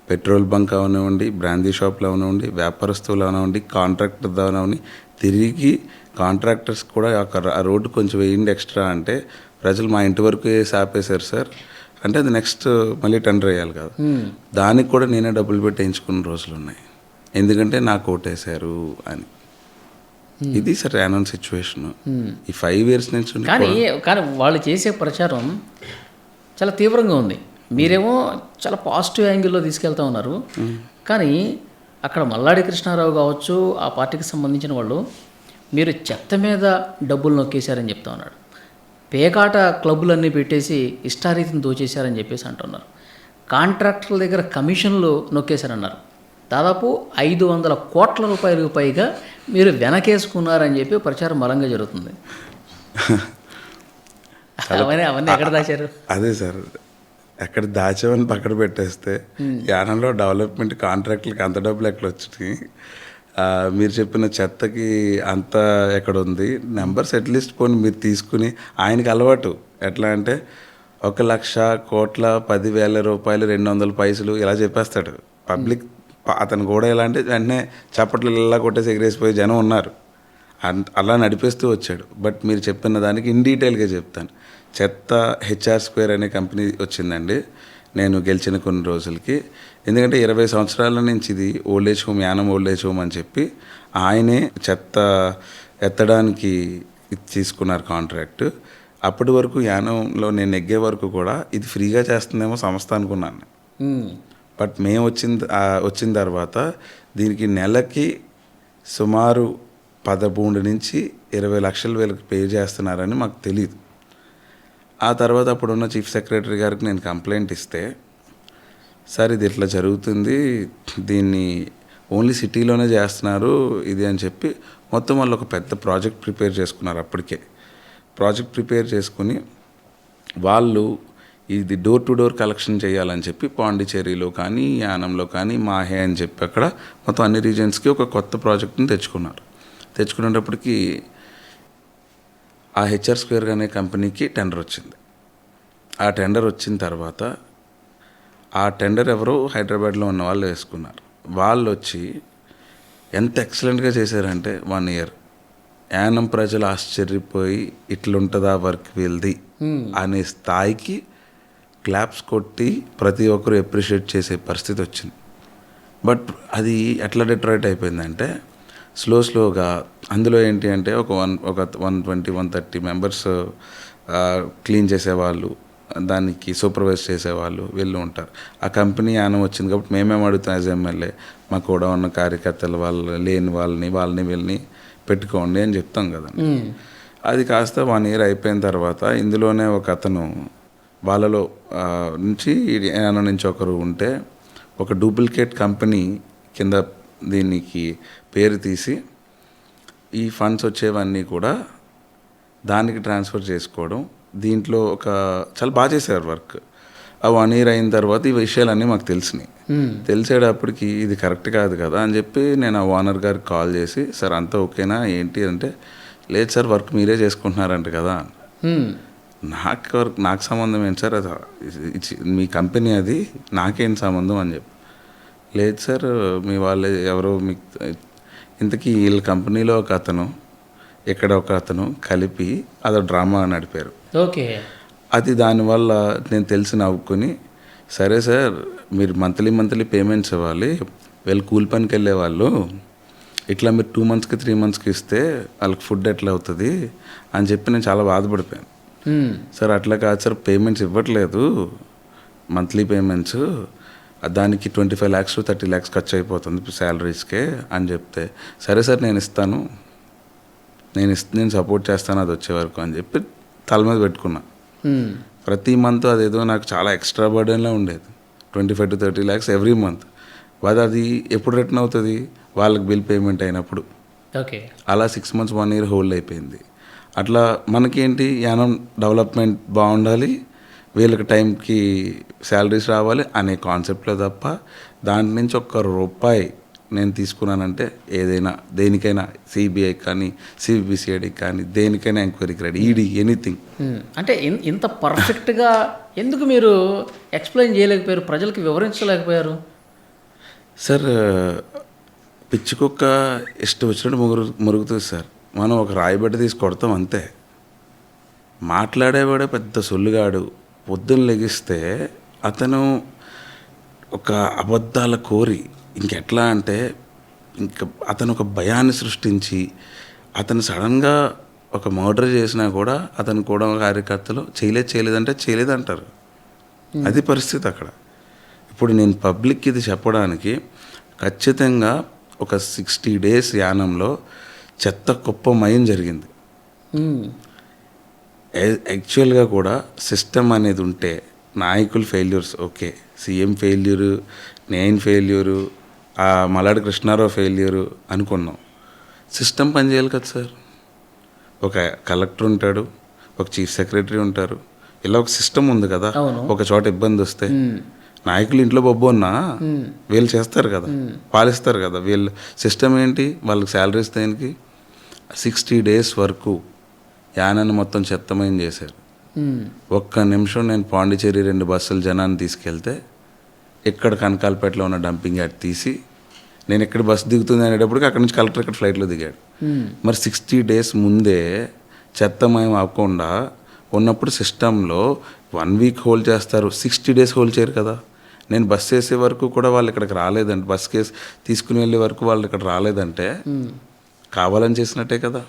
పెట్రోల్ బంక్ అవనివ్వండి, బ్రాందీ షాప్లు అవనివ్వండి, వ్యాపారస్తులు అవనివ్వండి, కాంట్రాక్టర్ అవనివ్వండి, తిరిగి కాంట్రాక్టర్స్ కూడా ఆ రోడ్డు కొంచెం వేయండి ఎక్స్ట్రా అంటే ప్రజలు మా ఇంటి వరకు వేసి ఆపేశారు సార్ అంటే అది నెక్స్ట్ మళ్ళీ టెండర్ వేయాలి కదా. దానికి కూడా నేనే డబ్బులు పెట్టి వేయించుకున్న రోజులు ఉన్నాయి, ఎందుకంటే నాకు ఓటేశారు అని. ఇది సార్ యానం సిచ్యువేషన్ ఈ 5 years నుంచి. కానీ వాళ్ళు చేసే ప్రచారం చాలా తీవ్రంగా ఉంది. మీరేమో చాలా పాజిటివ్ యాంగిల్లో తీసుకెళ్తా ఉన్నారు. కానీ అక్కడ మల్లాడి కృష్ణారావు కావచ్చు, ఆ పార్టీకి సంబంధించిన వాళ్ళు మీరు చెత్త మీద డబ్బులు నొక్కేశారని చెప్తా ఉన్నాడు. పేకాట క్లబ్బులన్నీ పెట్టేసి ఇష్టారీతిని దోచేశారని చెప్పేసి అంటున్నారు. కాంట్రాక్టర్ల దగ్గర కమిషన్లు నొక్కేశారన్నారు. దాదాపు 500 కోట్ల రూపాయలకు పైగా మీరు వెనకేసుకున్నారని చెప్పి ప్రచారం బలంగా జరుగుతుంది. అవన్నీ ఎక్కడ దాచారు? అదే సార్, ఎక్కడ దాచామని పక్కన పెట్టేస్తే యానంలో డెవలప్మెంట్ కాంట్రాక్టులకి అంత డబ్బులు ఎక్కడ వచ్చినాయి? మీరు చెప్పిన చెత్తకి అంత ఎక్కడ ఉంది? నెంబర్స్ అట్లీస్ట్ పోనీ మీరు తీసుకుని, ఆయనకి అలవాటు ఎట్లా అంటే 1,00,000 కోట్ల 10,000 రూపాయలు 200 పైసలు ఇలా చెప్పేస్తాడు. పబ్లిక్ అతను కూడా ఎలా అంటే వెంటనే చప్పట్లు ఇలా కొట్టేసి ఎగిరేసిపోయే జనం ఉన్నారు, అలా నడిపేస్తూ వచ్చాడు. బట్ మీరు చెప్పిన దానికి ఇన్ డీటెయిల్గా చెప్తాను. చెత్త HR² అనే కంపెనీ వచ్చిందండి నేను గెలిచిన కొన్ని రోజులకి. ఎందుకంటే 20 సంవత్సరాల నుంచి ఇది old age home, Yanam old age home అని చెప్పి ఆయనే చెత్త ఎత్తడానికి తీసుకున్నారు కాంట్రాక్ట్. అప్పటి వరకు యానంలో నేను నెగ్గే వరకు కూడా ఇది ఫ్రీగా చేస్తుందేమో సంస్థ అనుకున్నాను. బట్ మేము వచ్చిన తర్వాత దీనికి నెలకి సుమారు 13 నుంచి 20 లక్షల వేలకు పే చేస్తున్నారని మాకు తెలియదు. ఆ తర్వాత అప్పుడున్న చీఫ్ సెక్రటరీ గారికి నేను కంప్లైంట్ ఇస్తే, సార్ ఇది ఇట్లా జరుగుతుంది, దీన్ని ఓన్లీ సిటీలోనే చేస్తున్నారు ఇది అని చెప్పి మొత్తం వాళ్ళు ఒక పెద్ద ప్రాజెక్ట్ ప్రిపేర్ చేసుకున్నారు. అప్పటికే ప్రాజెక్ట్ ప్రిపేర్ చేసుకుని వాళ్ళు ఇది డోర్ టు డోర్ కలెక్షన్ చేయాలని చెప్పి పాండిచేరిలో కానీ యానంలో కానీ మాహే అని చెప్పి అక్కడ మొత్తం అన్ని రీజన్స్కి ఒక కొత్త ప్రాజెక్ట్ని తెచ్చుకున్నారు. తెచ్చుకునేటప్పటికి ఆ HR² అనే కంపెనీకి టెండర్ వచ్చింది. ఆ టెండర్ వచ్చిన తర్వాత ఆ టెండర్ ఎవరో హైదరాబాద్లో ఉన్న వాళ్ళు వేసుకున్నారు. వాళ్ళు వచ్చి ఎంత ఎక్సలెంట్గా చేశారంటే 1 year యానం ప్రజలు ఆశ్చర్యపోయి ఇట్లుంటుందా వర్క్ వీల్ది అనే స్థాయికి క్లాప్స్ కొట్టి ప్రతి ఒక్కరు అప్రిషియేట్ చేసే పరిస్థితి వచ్చింది. బట్ అది ఎట్లా డిట్రాయిట్ అయిపోయిందంటే స్లోగా అందులో ఏంటి అంటే ఒక 120-130 మెంబర్స్ క్లీన్ చేసేవాళ్ళు, దానికి సూపర్వైజ్ చేసేవాళ్ళు వీళ్ళు ఉంటారు. ఆ కంపెనీ యానం వచ్చింది కాబట్టి మేమేం అడుగుతాం యాజ్ ఎమ్మెల్యే, మాకు కూడా ఉన్న కార్యకర్తలు వాళ్ళు లేని వాళ్ళని వీళ్ళని పెట్టుకోండి అని చెప్తాం కదా. అది కాస్త 1 year అయిపోయిన తర్వాత ఇందులోనే ఒక అతను వాళ్ళలో నుంచి యానం నుంచి ఒకరు ఉంటే ఒక డూప్లికేట్ కంపెనీ కింద దీనికి పేరు తీసి ఈ ఫండ్స్ వచ్చేవన్నీ కూడా దానికి ట్రాన్స్ఫర్ చేసుకోవడం. దీంట్లో చాలా బాగా చేశారు వర్క్. ఆ 1 year అయిన తర్వాత ఈ విషయాలన్నీ మాకు తెలిసినాయి. తెలిసేటప్పటికి ఇది కరెక్ట్ కాదు కదా అని చెప్పి నేను ఆ ఓనర్ గారికి కాల్ చేసి, సార్ అంతా ఓకేనా ఏంటి అంటే, లేదు సార్ వర్క్ మీరే చేసుకుంటున్నారంట కదా. నాకు సంబంధం ఏంటి సార్, అది మీ కంపెనీ, అది నాకేం సంబంధం అని చెప్పి. లేదు సార్ మీ వాళ్ళే ఎవరో మీకు ఇంతకీ వీళ్ళ కంపెనీలో ఒక అతను ఇక్కడ ఒక అతను కలిపి అదో డ్రామా నడిపారు. ఓకే. అది దానివల్ల నేను తెలిసి నవ్వుకొని, సరే సార్ మీరు మంత్లీ పేమెంట్స్ ఇవ్వాలి, వీళ్ళు కూలి పనికి వెళ్ళే వాళ్ళు, ఇట్లా మీరు 2 monthsకి 3 monthsకి ఇస్తే వాళ్ళకి ఫుడ్ ఎట్లా అవుతుంది అని చెప్పి నేను చాలా బాధపడిపోయాను. సార్ అట్లా కాదు సార్, పేమెంట్స్ ఇవ్వట్లేదు, మంత్లీ పేమెంట్స్, దానికి 25 lakhs to 30 lakhs ఖర్చు అయిపోతుంది శాలరీస్కే అని చెప్తే, సరే సార్ నేను ఇస్తాను, నేను సపోర్ట్ చేస్తాను అది వచ్చే వరకు అని చెప్పి తల మీద పెట్టుకున్నా. ప్రతి మంత్ అదేదో నాకు చాలా ఎక్స్ట్రా బర్డెన్లో ఉండేది, 25 to 30 lakhs ఎవ్రీ మంత్. అది ఎప్పుడు రిటర్న్ అవుతుంది, వాళ్ళకి బిల్ పేమెంట్ అయినప్పుడు. ఓకే. అలా 6 months 1 year హోల్డ్ అయిపోయింది. అట్లా మనకేంటి, యానం డెవలప్మెంట్ బాగుండాలి, వీళ్ళకి టైంకి శాలరీస్ రావాలి అనే కాన్సెప్ట్లో తప్ప దాంట్ నుంచి ₹1 నేను తీసుకున్నానంటే ఏదైనా దేనికైనా సిబిఐ కానీ సిబిసిఐడి కానీ దేనికైనా ఎంక్వైరీకి రెడీ, ఈడీ ఎనీథింగ్. అంటే ఇంత పర్ఫెక్ట్గా ఎందుకు మీరు ఎక్స్ప్లెయిన్ చేయలేకపోయారు, ప్రజలకి వివరించలేకపోయారు? సార్ పిచ్చుకుక్క ఇష్టం వచ్చినట్టు మురుగుతుంది సార్. మనం ఒక రాయిబడ్డ తీసి కొడతాం అంతే. మాట్లాడేవాడే పెద్ద సొల్లుగాడు. పొద్దున్న లెగిస్తే అతను ఒక అబద్ధాల కోరి ఇంకెట్లా అంటే అతను ఒక భయాన్ని సృష్టించి అతను సడన్గా ఒక మర్డర్ చేసినా కూడా అతను కూడా కార్యకర్తలు చేయలేదంటే చేయలేదంటారు. అది పరిస్థితి అక్కడ. ఇప్పుడు నేను పబ్లిక్ ఇది చెప్పడానికి ఖచ్చితంగా ఒక 60 days యానంలో చెత్త కుప్పమయం జరిగింది. యాక్చువల్గా కూడా సిస్టమ్ అనేది ఉంటే నాయకులు ఫెయిల్యూర్స్ ఓకే, సీఎం ఫెయిల్యూరు, నేను ఫెయిల్యూరు, మల్లాడి కృష్ణారావు ఫెయిల్యూరు అనుకున్నాం. సిస్టమ్ పనిచేయాలి కదా సార్. ఒక కలెక్టర్ ఉంటాడు, ఒక చీఫ్ సెక్రటరీ ఉంటారు, ఇలా ఒక సిస్టమ్ ఉంది కదా. ఒక చోట ఇబ్బంది వస్తే నాయకులు ఇంట్లో బొబ్బు ఉన్నా వీళ్ళు చేస్తారు కదా, పాలిస్తారు కదా. వీళ్ళు సిస్టమ్ ఏంటి, వాళ్ళకి శాలరీస్ దేనికి. 60 days వరకు యానాన్ని మొత్తం చెత్తమయం చేశారు. ఒక్క నిమిషం నేను పాండిచేరి 2 బస్సులు జనాన్ని తీసుకెళ్తే ఇక్కడ కనకాలపేటలో ఉన్న డంపింగ్ యార్డ్ తీసి నేను ఎక్కడ బస్సు దిగుతుంది అనేటప్పటికి అక్కడ నుంచి కలెక్టర్ ఇక్కడ ఫ్లైట్లో దిగాడు. మరి 60 days ముందే చెత్తమయం అవ్వకుండా ఉన్నప్పుడు సిస్టంలో 1 week హోల్డ్ చేస్తారు, 60 days హోల్డ్ చేయరు కదా. నేను బస్సు వేసే వరకు కూడా వాళ్ళు ఇక్కడికి రాలేదంటే, బస్ కేసు తీసుకుని వెళ్ళే వరకు వాళ్ళు ఇక్కడ రాలేదంటే కావాలని చేసినట్టే కదా.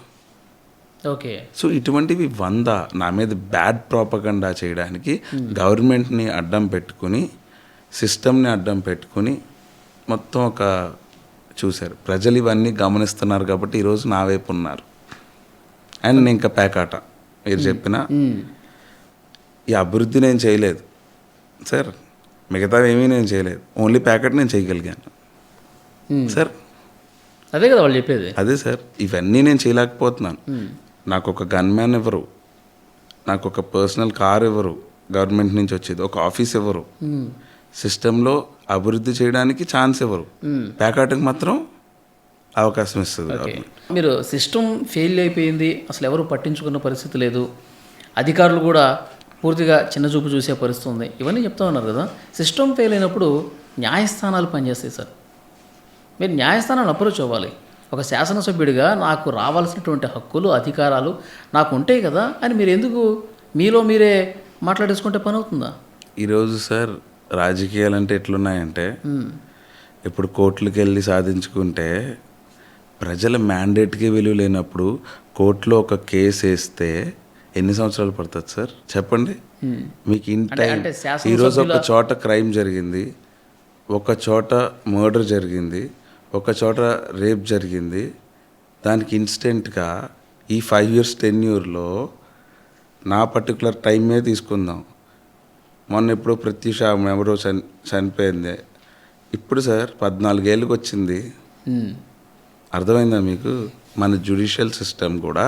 ఓకే. సో ఇటువంటివి 100 నా మీద బ్యాడ్ ప్రాపగండా చేయడానికి గవర్నమెంట్ని అడ్డం పెట్టుకుని, సిస్టమ్ని అడ్డం పెట్టుకుని మొత్తం ఒక చూశారు. ప్రజలు ఇవన్నీ గమనిస్తున్నారు కాబట్టి ఈరోజు నా వైపు ఉన్నారు. అండ్ నేను ఇంకా పేకాట మీరు చెప్పిన ఈ అభివృద్ధి నేను చేయలేదు సార్, మిగతా ఏమీ నేను చేయలేదు, ఓన్లీ ప్యాకెట్ నేను చేయగలిగాను సార్. అదే కదా వాళ్ళు చెప్పేది. అదే సార్, ఇవన్నీ నేను చేయలేకపోతున్నాను. నాకు ఒక గన్మ్యాన్ ఇవ్వరు, నాకు ఒక పర్సనల్ కార్ ఇవ్వరు, గవర్నమెంట్ నుంచి వచ్చేది ఒక ఆఫీస్ ఇవ్వరు, సిస్టంలో అభివృద్ధి చేయడానికి ఛాన్స్ ఇవ్వరు, ప్యాకెట్కి మాత్రం అవకాశం ఇస్తుంది గవర్నమెంట్. మీరు సిస్టమ్ ఫెయిల్ అయిపోయింది, అసలు ఎవరు పట్టించుకున్న పరిస్థితి లేదు, అధికారులు కూడా పూర్తిగా చిన్నచూపు చూసే పరిస్థితి ఉంది, ఇవన్నీ చెప్తా ఉన్నారు కదా. సిస్టమ్ ఫెయిల్ అయినప్పుడు న్యాయస్థానాలు పనిచేస్తాయి సార్. మీరు న్యాయస్థానాన్ని అప్రోచ్ అవ్వాలి. ఒక శాసనసభ్యుడిగా నాకు రావాల్సినటువంటి హక్కులు అధికారాలు నాకు ఉంటాయి కదా అని మీరు ఎందుకు మీలో మీరే మాట్లాడేసుకుంటే పని అవుతుందా? ఈరోజు సార్ రాజకీయాలు అంటే ఎట్లున్నాయంటే, ఇప్పుడు కోర్టులకు వెళ్ళి సాధించుకుంటే ప్రజల మ్యాండేట్కి విలువ లేనప్పుడు కోర్టులో ఒక కేసు వేస్తే ఎన్ని సంవత్సరాలు పడుతుంది సార్ చెప్పండి. మీకు ఇన్ టైం ఈరోజు ఒక చోట క్రైమ్ జరిగింది, ఒక చోట మర్డర్ జరిగింది, ఒక చోట రేప్ జరిగింది, దానికి ఇన్స్టెంట్గా ఈ 5 years టెన్యూర్లో నా పర్టికులర్ టైమే తీసుకుందాం. మొన్న ఎప్పుడో ప్రత్యూష ఎవరో చనిపోయింది, ఇప్పుడు సార్ 14 ఏళ్ళకి వచ్చింది. అర్థమైందా మీకు? మన జ్యుడిషియల్ సిస్టమ్ కూడా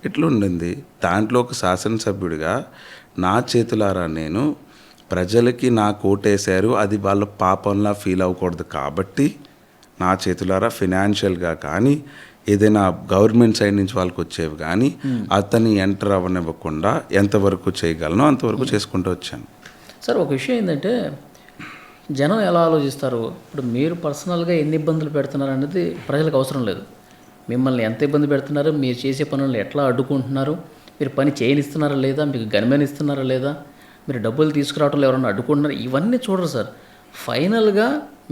ఇట్లా ఉండింది. దాంట్లో ఒక శాసనసభ్యుడిగా నా చేతులారా నేను ప్రజలకి నాకు ఓటేశారు, అది వాళ్ళ పాపంలా ఫీల్ అవ్వకూడదు కాబట్టి నా చేతులారా ఫినాన్షియల్గా కానీ ఏదైనా గవర్నమెంట్ సైడ్ నుంచి వాళ్ళకి వచ్చేవి కానీ అతన్ని ఎంటర్ అవ్వనివ్వకుండా ఎంతవరకు చేయగలనో అంతవరకు చేసుకుంటూ వచ్చాను. సార్ ఒక విషయం ఏంటంటే జనం ఎలా ఆలోచిస్తారు, ఇప్పుడు మీరు పర్సనల్గా ఎన్ని ఇబ్బందులు పెడుతున్నారు అనేది ప్రజలకు అవసరం లేదు. మిమ్మల్ని ఎంత ఇబ్బంది పెడుతున్నారు, మీరు చేసే పనులను ఎట్లా అడ్డుకుంటున్నారు, మీరు పని చేయనిస్తున్నారా లేదా, మీకు గన్మెన్ ఇస్తున్నారా లేదా, మీరు డబ్బులు తీసుకురావడంలో ఎవరన్నా అడ్డుకుంటున్నారు, ఇవన్నీ చూడరు సార్. ఫైనల్గా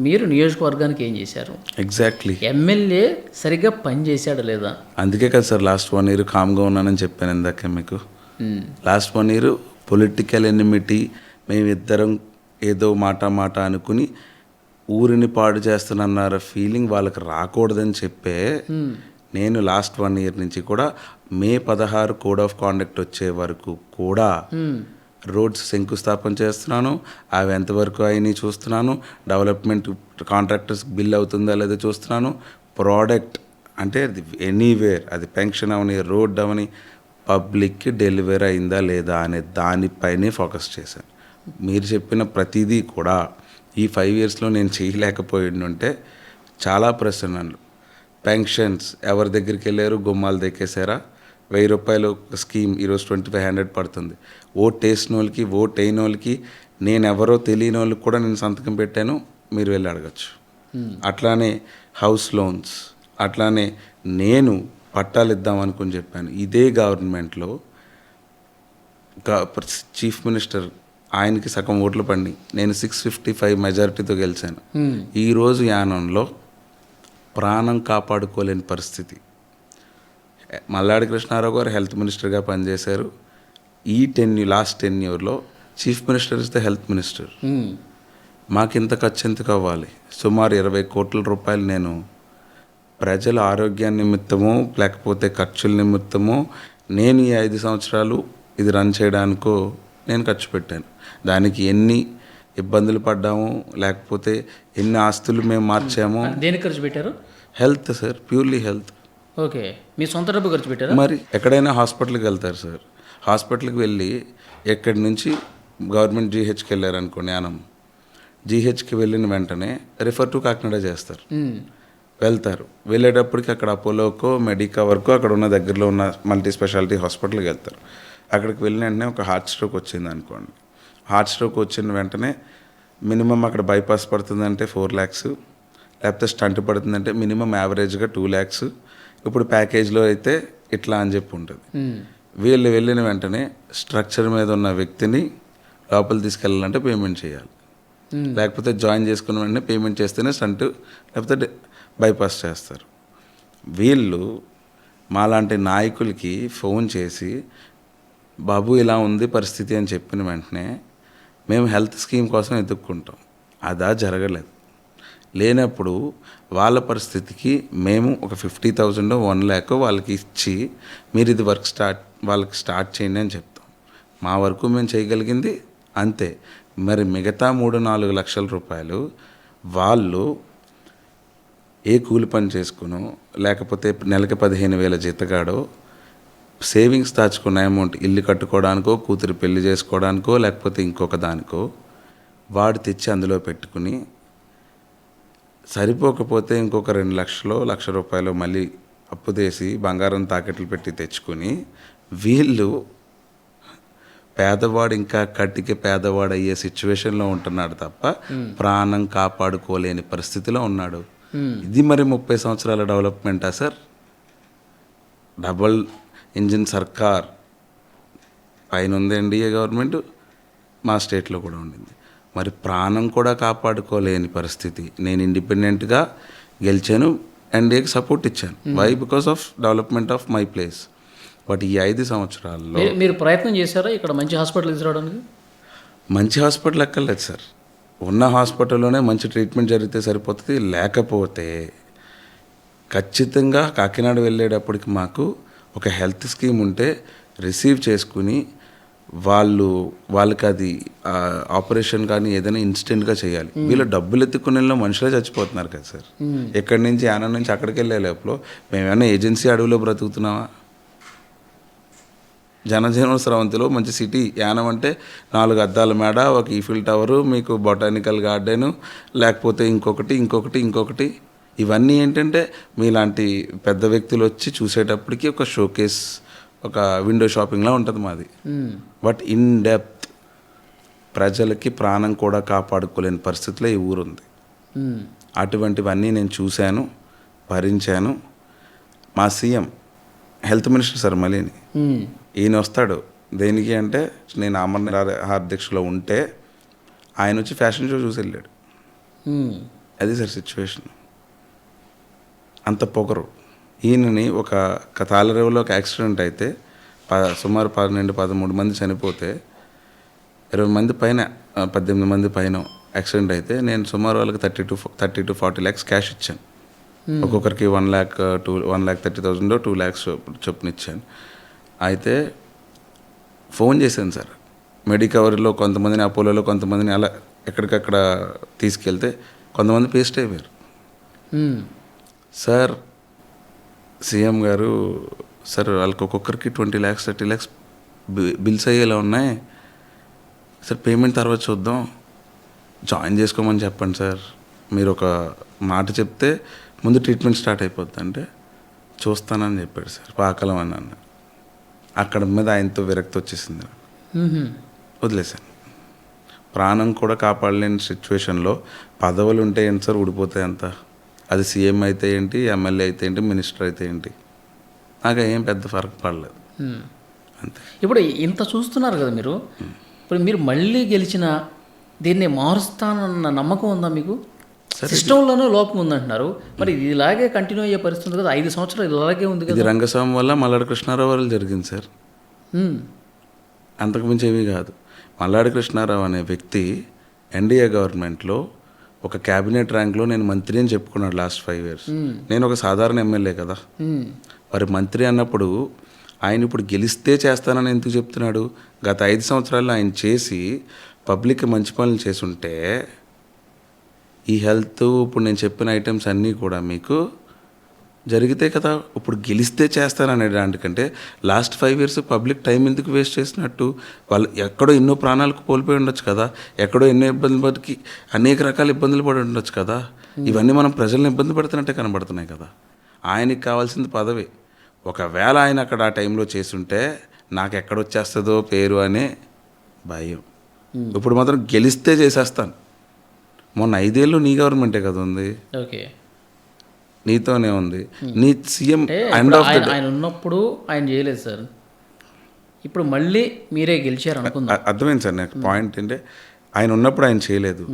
మీరు నియోజకవర్గానికి ఏం చేశారు, ఎగ్జాక్ట్లీ ఎమ్మెల్యే సరిగ్గా పని చేశాడు లేదా. అందుకే కదా సార్ లాస్ట్ 1 year కామ్గా ఉన్నానని చెప్పాను ఇందాక మీకు. లాస్ట్ 1 year పొలిటికల్ ఎనిమిటీ, మేమిద్దరం ఏదో మాట అనుకుని ఊరిని పాడు చేస్తున్నారు ఫీలింగ్ వాళ్ళకి రాకూడదని చెప్పే నేను లాస్ట్ 1 year నుంచి కూడా May 16 కోడ్ ఆఫ్ కాండక్ట్ వచ్చే వరకు కూడా రోడ్స్ శంకుస్థాపన చేస్తున్నాను. అవి ఎంతవరకు అయినాయి చూస్తున్నాను. డెవలప్మెంట్ కాంట్రాక్టర్స్ బిల్ అవుతుందా లేదా చూస్తున్నాను. ప్రోడక్ట్ అంటే అది ఎనీవేర్, అది పెన్షన్ అవని, రోడ్ అవని, పబ్లిక్కి డెలివరీ అయిందా లేదా అనే దానిపైనే ఫోకస్ చేశాను. మీరు చెప్పిన ప్రతిదీ కూడా ఈ 5 yearsలో నేను చేయలేకపోయిండుంటే చాలా ప్రశ్నలు. పెన్షన్స్ ఎవరి దగ్గరికి వెళ్ళారు, గుమ్మాలు దెక్కేశారా? 1000 రూపాయలు స్కీమ్ ఈరోజు 2500 పడుతుంది. ఓట్ వేసిన వాళ్ళకి, ఓట్ అయిన వాళ్ళకి, నేను ఎవరో తెలియని వాళ్ళకి కూడా నేను సంతకం పెట్టాను, మీరు వెళ్ళి అడగచ్చు. అట్లానే హౌస్ లోన్స్, అట్లానే నేను పట్టాలు ఇద్దాం అనుకుని చెప్పాను. ఇదే గవర్నమెంట్లో చీఫ్ మినిస్టర్ ఆయనకి సగం ఓట్లు పడి నేను 655 మెజారిటీతో గెలిచాను. ఈరోజు యానంలో ప్రాణం కాపాడుకోలేని పరిస్థితి. మల్లాడి కృష్ణారావు గారు హెల్త్ మినిస్టర్గా పనిచేశారు. ఈ లాస్ట్ 10 yearsలో chief minister is the health minister. మాకింత ఖర్చు ఎందుకు అవ్వాలి? సుమారు 20 కోట్ల రూపాయలు నేను ప్రజల ఆరోగ్యాన్ని నిమిత్తమో లేకపోతే ఖర్చుల నిమిత్తమో నేను ఈ 5 సంవత్సరాలు ఇది రన్ చేయడానికో నేను ఖర్చు పెట్టాను. దానికి ఎన్ని ఇబ్బందులు పడ్డాము, లేకపోతే ఎన్ని ఆస్తులు మేము మార్చాము. దేనికి ఖర్చు పెట్టారు? Health sir, purely health. Okay, మీ సొంత డబ్బు ఖర్చు పెట్టారు? మరి ఎక్కడైనా హాస్పిటల్కి వెళ్తారు సార్, హాస్పిటల్కి వెళ్ళి ఎక్కడి నుంచి గవర్నమెంట్ జీహెచ్కి వెళ్ళారు అనుకోండి, యానం జీహెచ్కి వెళ్ళిన వెంటనే రిఫర్ టు కాకినాడ చేస్తారు. వెళ్తారు, వెళ్ళేటప్పటికి అక్కడ అపోలోకో మెడికవర్కో అక్కడ ఉన్న దగ్గరలో ఉన్న మల్టీ స్పెషాలిటీ హాస్పిటల్కి వెళ్తారు. అక్కడికి వెళ్ళిన వెంటనే ఒక హార్ట్ స్ట్రోక్ వచ్చింది అనుకోండి. హార్ట్ స్ట్రోక్ వచ్చిన వెంటనే మినిమం అక్కడ బైపాస్ పడుతుందంటే 4 lakhs, లేకపోతే స్టంట్ పడుతుందంటే మినిమం యావరేజ్గా 2 lakhs. ఇప్పుడు ప్యాకేజ్లో అయితే ఇట్లా అని చెప్పి ఉంటుంది. వీళ్ళు వెళ్ళిన వెంటనే స్ట్రక్చర్ మీద ఉన్న వ్యక్తిని లోపల తీసుకెళ్ళాలంటే పేమెంట్ చేయాలి, లేకపోతే జాయిన్ చేసుకున్న వెంటనే పేమెంట్ చేస్తేనే స్టంట్ లేకపోతే బైపాస్ చేస్తారు. వీళ్ళు మాలాంటి నాయకులకి ఫోన్ చేసి బాబు ఇలా ఉంది పరిస్థితి అని చెప్పిన వెంటనే మేము హెల్త్ స్కీమ్ కోసం ఎదుక్కుంటాం. అదా జరగలేదు. లేనప్పుడు వాళ్ళ పరిస్థితికి మేము ఒక 50,000 1 lakh వాళ్ళకి ఇచ్చి మీరు ఇది వర్క్ వాళ్ళకి స్టార్ట్ చేయండి అని చెప్తాం. మా వరకు మేము చేయగలిగింది అంతే. మరి మిగతా 3-4 లక్షల రూపాయలు వాళ్ళు ఏ కూలి పని చేసుకునో లేకపోతే నెలకి 15,000 జీతగాడో సేవింగ్స్ దాచుకున్న అమౌంట్ ఇల్లు కట్టుకోవడానికో, కూతురు పెళ్లి చేసుకోవడానికో, లేకపోతే ఇంకొక దానికో వాడు తెచ్చి అందులో పెట్టుకుని సరిపోకపోతే ఇంకొక 2 లక్షలు, 1,00,000 రూపాయలు మళ్ళీ అప్పు తీసి బంగారం తాకట్లు పెట్టి తెచ్చుకొని వీళ్ళు పేదవాడు ఇంకా కట్టికి పేదవాడు అయ్యే సిచ్యువేషన్లో ఉంటున్నాడు తప్ప ప్రాణం కాపాడుకోలేని పరిస్థితిలో ఉన్నాడు. ఇది మరి 30 సంవత్సరాల డెవలప్మెంటా సార్? డబల్ ఇంజిన్ సర్కార్ పైన ఉంది ఎన్డీఏ గవర్నమెంట్, మా స్టేట్లో కూడా ఉండింది. మరి ప్రాణం కూడా కాపాడుకోలేని పరిస్థితి. నేను ఇండిపెండెంట్గా గెలిచాను, ఎన్డీఏకి సపోర్ట్ ఇచ్చాను. Why? Because of development of my place. But ఈ 5 సంవత్సరాల్లో మీరు ప్రయత్నం చేశారా ఇక్కడ మంచి హాస్పిటల్ తీసుకురావడానికి? మంచి హాస్పిటల్ ఎక్కర్లేదు సార్. ఉన్న హాస్పిటల్లోనే మంచి ట్రీట్మెంట్ జరిగితే సరిపోతుంది. లేకపోతే ఖచ్చితంగా కాకినాడ వెళ్ళేటప్పటికి మాకు ఒక హెల్త్ స్కీమ్ ఉంటే రిసీవ్ చేసుకుని వాళ్ళకి అది ఆపరేషన్ కానీ ఏదైనా ఇన్స్టెంట్గా చేయాలి. వీళ్ళు డబ్బులు ఎత్తుకునే మనుషులే చచ్చిపోతున్నారు కదా సార్. ఎక్కడి నుంచి యానం నుంచి అక్కడికి వెళ్ళే లోపల మేమేమైనా ఏజెన్సీ అడవిలో బ్రతుకుతున్నావా? జనజీవన స్రవంతిలో మంచి సిటీ. యానం అంటే 4 అద్దాల మేడ, ఒక ఈఫిల్ టవరు, మీకు బొటానికల్ గార్డెను, లేకపోతే ఇంకొకటి. ఇవన్నీ ఏంటంటే మీలాంటి పెద్ద వ్యక్తులు వచ్చి చూసేటప్పటికి ఒక షోకేస్, ఒక విండో షాపింగ్లా ఉంటుంది మాది. బట్ ఇన్ డెప్త్ ప్రజలకి ప్రాణం కూడా కాపాడుకోలేని పరిస్థితిలో ఈ ఊరుంది. అటువంటివన్నీ నేను చూశాను, భరించాను. మా సీఎం హెల్త్ మినిస్టర్ సార్ మళ్ళీని ఈయన వస్తాడు దేనికి అంటే, నేను అమరనాథ్ దీక్షలో ఉంటే ఆయన వచ్చి ఫ్యాషన్ షో చూసి వెళ్ళాడు. అది సార్ సిచ్యువేషన్. అంత పొగరు. ఈయనని ఒక తాళరేవులో ఒక యాక్సిడెంట్ అయితే సుమారు 12-13 మంది చనిపోతే 20 మంది పైన 18 మంది పైన యాక్సిడెంట్ అయితే నేను సుమారు వాళ్ళకి 30 to 40 lakhs క్యాష్ ఇచ్చాను. ఒక్కొక్కరికి 1,30,000 2 lakhs చొప్పున ఇచ్చాను. అయితే ఫోన్ చేశాను సార్, మెడికవర్లో కొంతమందిని, అపోలోలో కొంతమందిని అలా ఎక్కడికక్కడ తీసుకెళ్తే కొంతమంది పేస్ట్ అయిపోయారు. సార్ సీఎం గారు, సార్ వాళ్ళకి ఒక్కొక్కరికి 20 lakhs 30 lakhs బిల్స్ అయ్యేలా ఉన్నాయి సార్, పేమెంట్ తర్వాత చూద్దాం, జాయిన్ చేసుకోమని చెప్పండి సార్, మీరు ఒక మాట చెప్తే ముందు ట్రీట్మెంట్ స్టార్ట్ అయిపోద్ది అంటే చూస్తానని చెప్పాడు సార్. పాకలం అని అన్న. అక్కడ మీద ఆయనతో విరక్తి వచ్చేసింది. వదిలేశాను. ప్రాణం కూడా కాపాడలేని సిచ్యువేషన్లో పదవులు ఉంటే ఏంటి సార్, ఊడిపోతాయి అంతా. అది సీఎం అయితే ఏంటి, ఎమ్మెల్యే అయితే ఏంటి, మినిస్టర్ అయితే ఏంటి, నాకు ఏం పెద్ద ఫరక్ పడలేదు. అంతే. ఇప్పుడు ఇంత చూస్తున్నారు కదా మీరు, ఇప్పుడు మీరు మళ్ళీ గెలిచిన దీన్ని మారుస్తానన్న నమ్మకం ఉందా మీకు? సిస్టంలోనే లోపం ఉందంటున్నారు, మరి ఇది ఇలాగే కంటిన్యూ అయ్యే పరిస్థితి ఉంది కదా, 5 సంవత్సరాలు ఇలాగే ఉంది కదా. ఇది రంగస్వామి వల్ల మల్లాడి కృష్ణారావు వల్ల జరిగింది సార్, అంతకుమించి ఏమీ కాదు. మల్లాడి కృష్ణారావు అనే వ్యక్తి ఎన్డీఏ గవర్నమెంట్లో ఒక క్యాబినెట్ ర్యాంక్లో నేను మంత్రి అని చెప్పుకున్నాడు లాస్ట్ 5 years. నేను ఒక సాధారణ ఎమ్మెల్యే కదా, మరి మంత్రి అన్నప్పుడు ఆయన ఇప్పుడు గెలిస్తే చేస్తానని ఎందుకు చెప్తున్నాడు? గత 5 సంవత్సరాల్లో ఆయన చేసి పబ్లిక్కి మంచి పనులు చేసుంటే ఈ హెల్త్, ఇప్పుడు నేను చెప్పిన ఐటమ్స్ అన్నీ కూడా మీకు జరిగితే కదా. ఇప్పుడు గెలిస్తే చేస్తాననే దానికంటే లాస్ట్ 5 years పబ్లిక్ టైం ఎందుకు వేస్ట్ చేసినట్టు? వాళ్ళు ఎక్కడో ఎన్నో ప్రాణాలకు కోల్పోయి ఉండొచ్చు కదా, ఎక్కడో ఎన్నో ఇబ్బందులు బతికి అనేక రకాల ఇబ్బందులు పడి ఉండొచ్చు కదా. ఇవన్నీ మనం ప్రజల్ని ఇబ్బంది పెడుతున్నట్టే కనబడుతున్నాయి కదా. ఆయనకి కావాల్సింది పదవి. ఒకవేళ ఆయన అక్కడ ఆ టైంలో చేసుంటే నాకు ఎక్కడొచ్చేస్తుందో పేరు అనే భయం. ఇప్పుడు మాత్రం గెలిస్తే చేసేస్తాను. మొన్న 5 ఏళ్ళు నీ గవర్నమెంటే కదా ఉంది, ఓకే, నీతోనే ఉంది. నీ సీఎం ఎండ్ ఆఫ్ ద ఆయన ఉన్నప్పుడు ఆయన చేయలేదు సార్, ఇప్పుడు మళ్ళీ మీరే గెలిచారు అనుకుందాం. అర్థమైంది సార్. నాకు పాయింట్ ఏంటంటే ఆయన ఉన్నప్పుడు ఆయన చేయలేదు,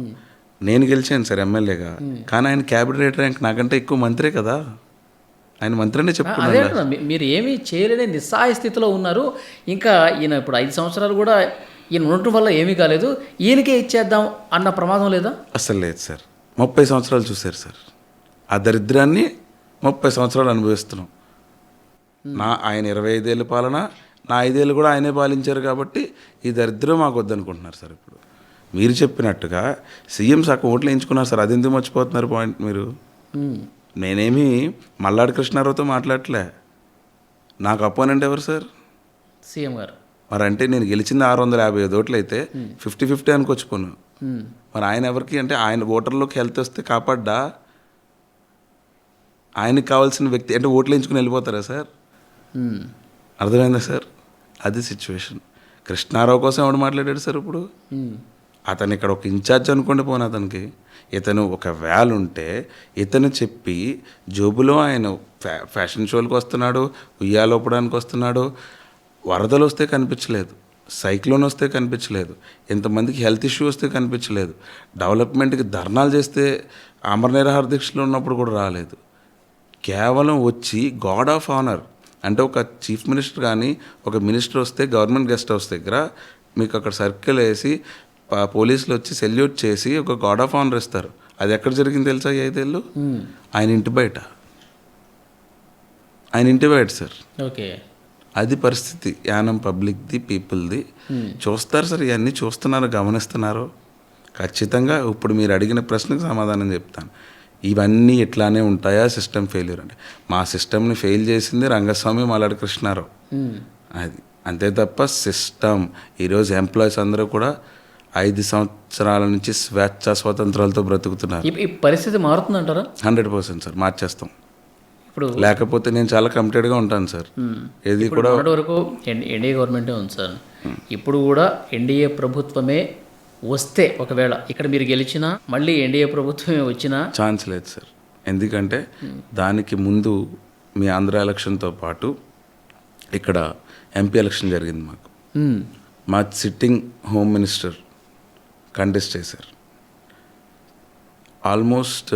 నేను గెలిచాను సార్ ఎమ్మెల్యేగా, కానీ ఆయన క్యాబినెట్ ర్యాంక్ నాకంటే ఎక్కువ మంత్రే కదా, ఆయన మంత్రినే చెప్పుకున్నాను. మీరు ఏమీ చేయలేని నిస్సహాయ స్థితిలో ఉన్నారు. ఇంకా ఈయన ఇప్పుడు 5 సంవత్సరాలు కూడా ఈయన ఉండటం వల్ల ఏమీ కాలేదు, ఈయనకే ఇచ్చేద్దాం అన్న ప్రమాదం లేదా? అసలు లేదు సార్. 30 సంవత్సరాలు చూశారు సార్, ఆ దరిద్రాన్ని 30 సంవత్సరాలు అనుభవిస్తున్నాం. ఆయన 25 ఏళ్ళ పాలన, నా 5 ఏళ్ళు కూడా ఆయనే పాలించారు కాబట్టి ఈ దరిద్రం మాకు వద్దనుకుంటున్నారు సార్. ఇప్పుడు మీరు చెప్పినట్టుగా సీఎం సగం ఓట్లు వేయించుకున్నారు సార్, అది ఎందుకు మర్చిపోతున్నారు పాయింట్ మీరు? నేనేమి మల్లాడి కృష్ణారావుతో మాట్లాడలే, నాకు అపోనెంట్ ఎవరు సార్? సీఎం గారు. మరి అంటే నేను గెలిచింది 655 ఓట్లు అయితే 50-50 అనుకొచ్చుకోను. మరి ఆయన ఎవరికి అంటే ఆయన ఓటర్లోకి హెల్త్ వస్తే కాపాడ్డా? ఆయనకి కావాల్సిన వ్యక్తి అంటే ఓట్లు వేయించుకుని వెళ్ళిపోతారా సార్? అర్థమైందా సార్? అది సిచ్యువేషన్. కృష్ణారావు కోసం ఎవడు మాట్లాడాడు సార్ ఇప్పుడు? అతను ఇక్కడ ఒక ఇన్ఛార్జ్ అనుకోండి, పోను అతనికి ఇతను ఒక వ్యాల్ ఉంటే ఇతను చెప్పి జోబులో ఆయన ఫ్యాషన్ షోలకు వస్తున్నాడు, ఉయ్యాలోపడానికి వస్తున్నాడు. వరదలు వస్తే కనిపించలేదు, సైక్లోన్ వస్తే కనిపించలేదు, ఎంతమందికి హెల్త్ ఇష్యూ వస్తే కనిపించలేదు, డెవలప్మెంట్కి ధర్నాలు చేస్తే అమరనిరాహార దీక్షలో ఉన్నప్పుడు కూడా రాలేదు. కేవలం వచ్చి గాడ్ ఆఫ్ ఆనర్ అంటే ఒక చీఫ్ మినిస్టర్ కానీ ఒక మినిస్టర్ వస్తే గవర్నమెంట్ గెస్ట్ హౌస్ దగ్గర మీకు అక్కడ సర్కిల్ వేసి పోలీసులు వచ్చి సెల్యూట్ చేసి ఒక గాడ్ ఆఫ్ ఆనర్ ఇస్తారు. అది ఎక్కడ జరిగింది తెలుసా? 5 ఏళ్ళు ఆయన ఇంటి బయట, ఆయన ఇంటి బయట సార్. ఓకే, అది పరిస్థితి యానం పబ్లిక్ది, పీపుల్ది. చూస్తారు సార్, ఇవన్నీ చూస్తున్నారు, గమనిస్తున్నారు. ఖచ్చితంగా ఇప్పుడు మీరు అడిగిన ప్రశ్నకు సమాధానం చెప్తాను. ఇవన్నీ ఇట్లానే ఉంటాయా సిస్టమ్ ఫెయిల్యూర్ అంటే? మా సిస్టమ్ని ఫెయిల్ చేసింది రంగస్వామి, మల్లాడి కృష్ణారావు. అది అంతే తప్ప సిస్టమ్ ఈరోజు ఎంప్లాయీస్ అందరూ కూడా 5 సంవత్సరాల నుంచి స్వాతంత్రాలతో బ్రతుకుతున్నారు. ఈ పరిస్థితి మారుతుందంటారా? 100% సార్, మార్చేస్తాం. ఇప్పుడు లేకపోతే నేను చాలా కమిటెడ్గా ఉంటాను సార్. ఏది కూడా మొన్నటి వరకు ఎన్డీఏ గవర్నమెంటే ఉంది సార్. ఇప్పుడు కూడా ఎన్డీఏ ప్రభుత్వమే వస్తే, ఒకవేళ ఇక్కడ మీరు గెలిచినా మళ్ళీ ఎన్డీఏ ప్రభుత్వమే వచ్చినా ఛాన్స్ లేదు సార్. ఎందుకంటే దానికి ముందు మీ ఆంధ్ర ఎలక్షన్తో పాటు ఇక్కడ ఎంపీ ఎలక్షన్ జరిగింది మాకు. మా సిట్టింగ్ హోమ్ మినిస్టర్ కంటెస్ట్ చేశారు. ఆల్మోస్ట్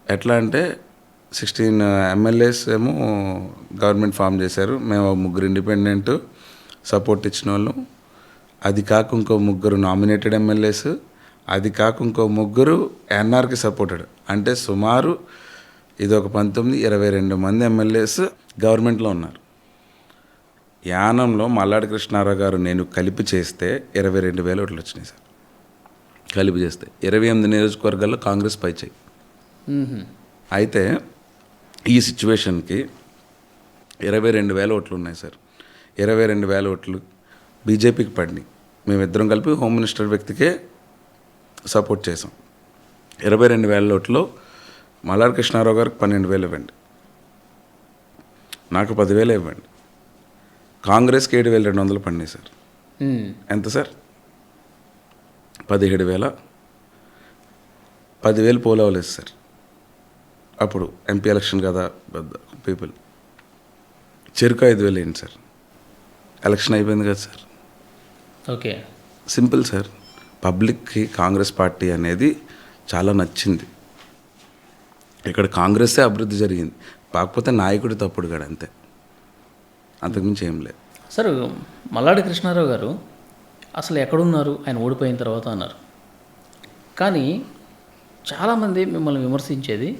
ఎట్లా అంటే 16 ఎమ్మెల్యేస్ ఏమో గవర్నమెంట్ ఫామ్ చేశారు. మేము 3 ఇండిపెండెంట్ సపోర్ట్ ఇచ్చిన వాళ్ళు, అది కాక ఇంకో 3 నామినేటెడ్ ఎమ్మెల్యేస్, అది కాక ఇంకో 3 ఎన్ఆర్కి సపోర్టెడ్. అంటే సుమారు ఇది ఒక 22 మంది ఎమ్మెల్యేస్ గవర్నమెంట్లో ఉన్నారు. యానంలో మల్లాడి కృష్ణారావు గారు నేను కలిపి చేస్తే 22,000 ఓట్లు వచ్చినాయి సార్. కలిపి చేస్తే 28 నియోజకవర్గాల్లో కాంగ్రెస్ పై చేయి. అయితే ఈ సిచ్యువేషన్కి 22,000 ఓట్లు ఉన్నాయి సార్. 22,000 ఓట్లు బీజేపీకి పడినాయి. మేమిద్దరం కలిపి హోమ్ మినిస్టర్ వ్యక్తికే సపోర్ట్ చేసాం. 22,000 ఓట్లు మల్లాడి కృష్ణారావు గారికి 12,000 ఇవ్వండి, నాకు 10,000 ఇవ్వండి. కాంగ్రెస్కి 7,200 పడినాయి సార్. ఎంత సార్? 17,000. 10,000 పోల్ అవ్వలేదు సార్. అప్పుడు ఎంపీ ఎలక్షన్ కదా పీపుల్. చెరుకు 5,000 అయింది సార్. ఎలక్షన్ అయిపోయింది కదా సార్. Okay, simple sir. పబ్లిక్కి కాంగ్రెస్ పార్టీ అనేది చాలా నచ్చింది. ఇక్కడ కాంగ్రెస్సే అభివృద్ధి జరిగింది. కాకపోతే నాయకుడి తప్పుడు కాడు, అంతే, అంతకుమించి ఏం లేదు సార్. మల్లాడి కృష్ణారావు గారు అసలు ఎక్కడున్నారు ఆయన ఓడిపోయిన తర్వాత అన్నారు. కానీ చాలామంది మిమ్మల్ని విమర్శించేది,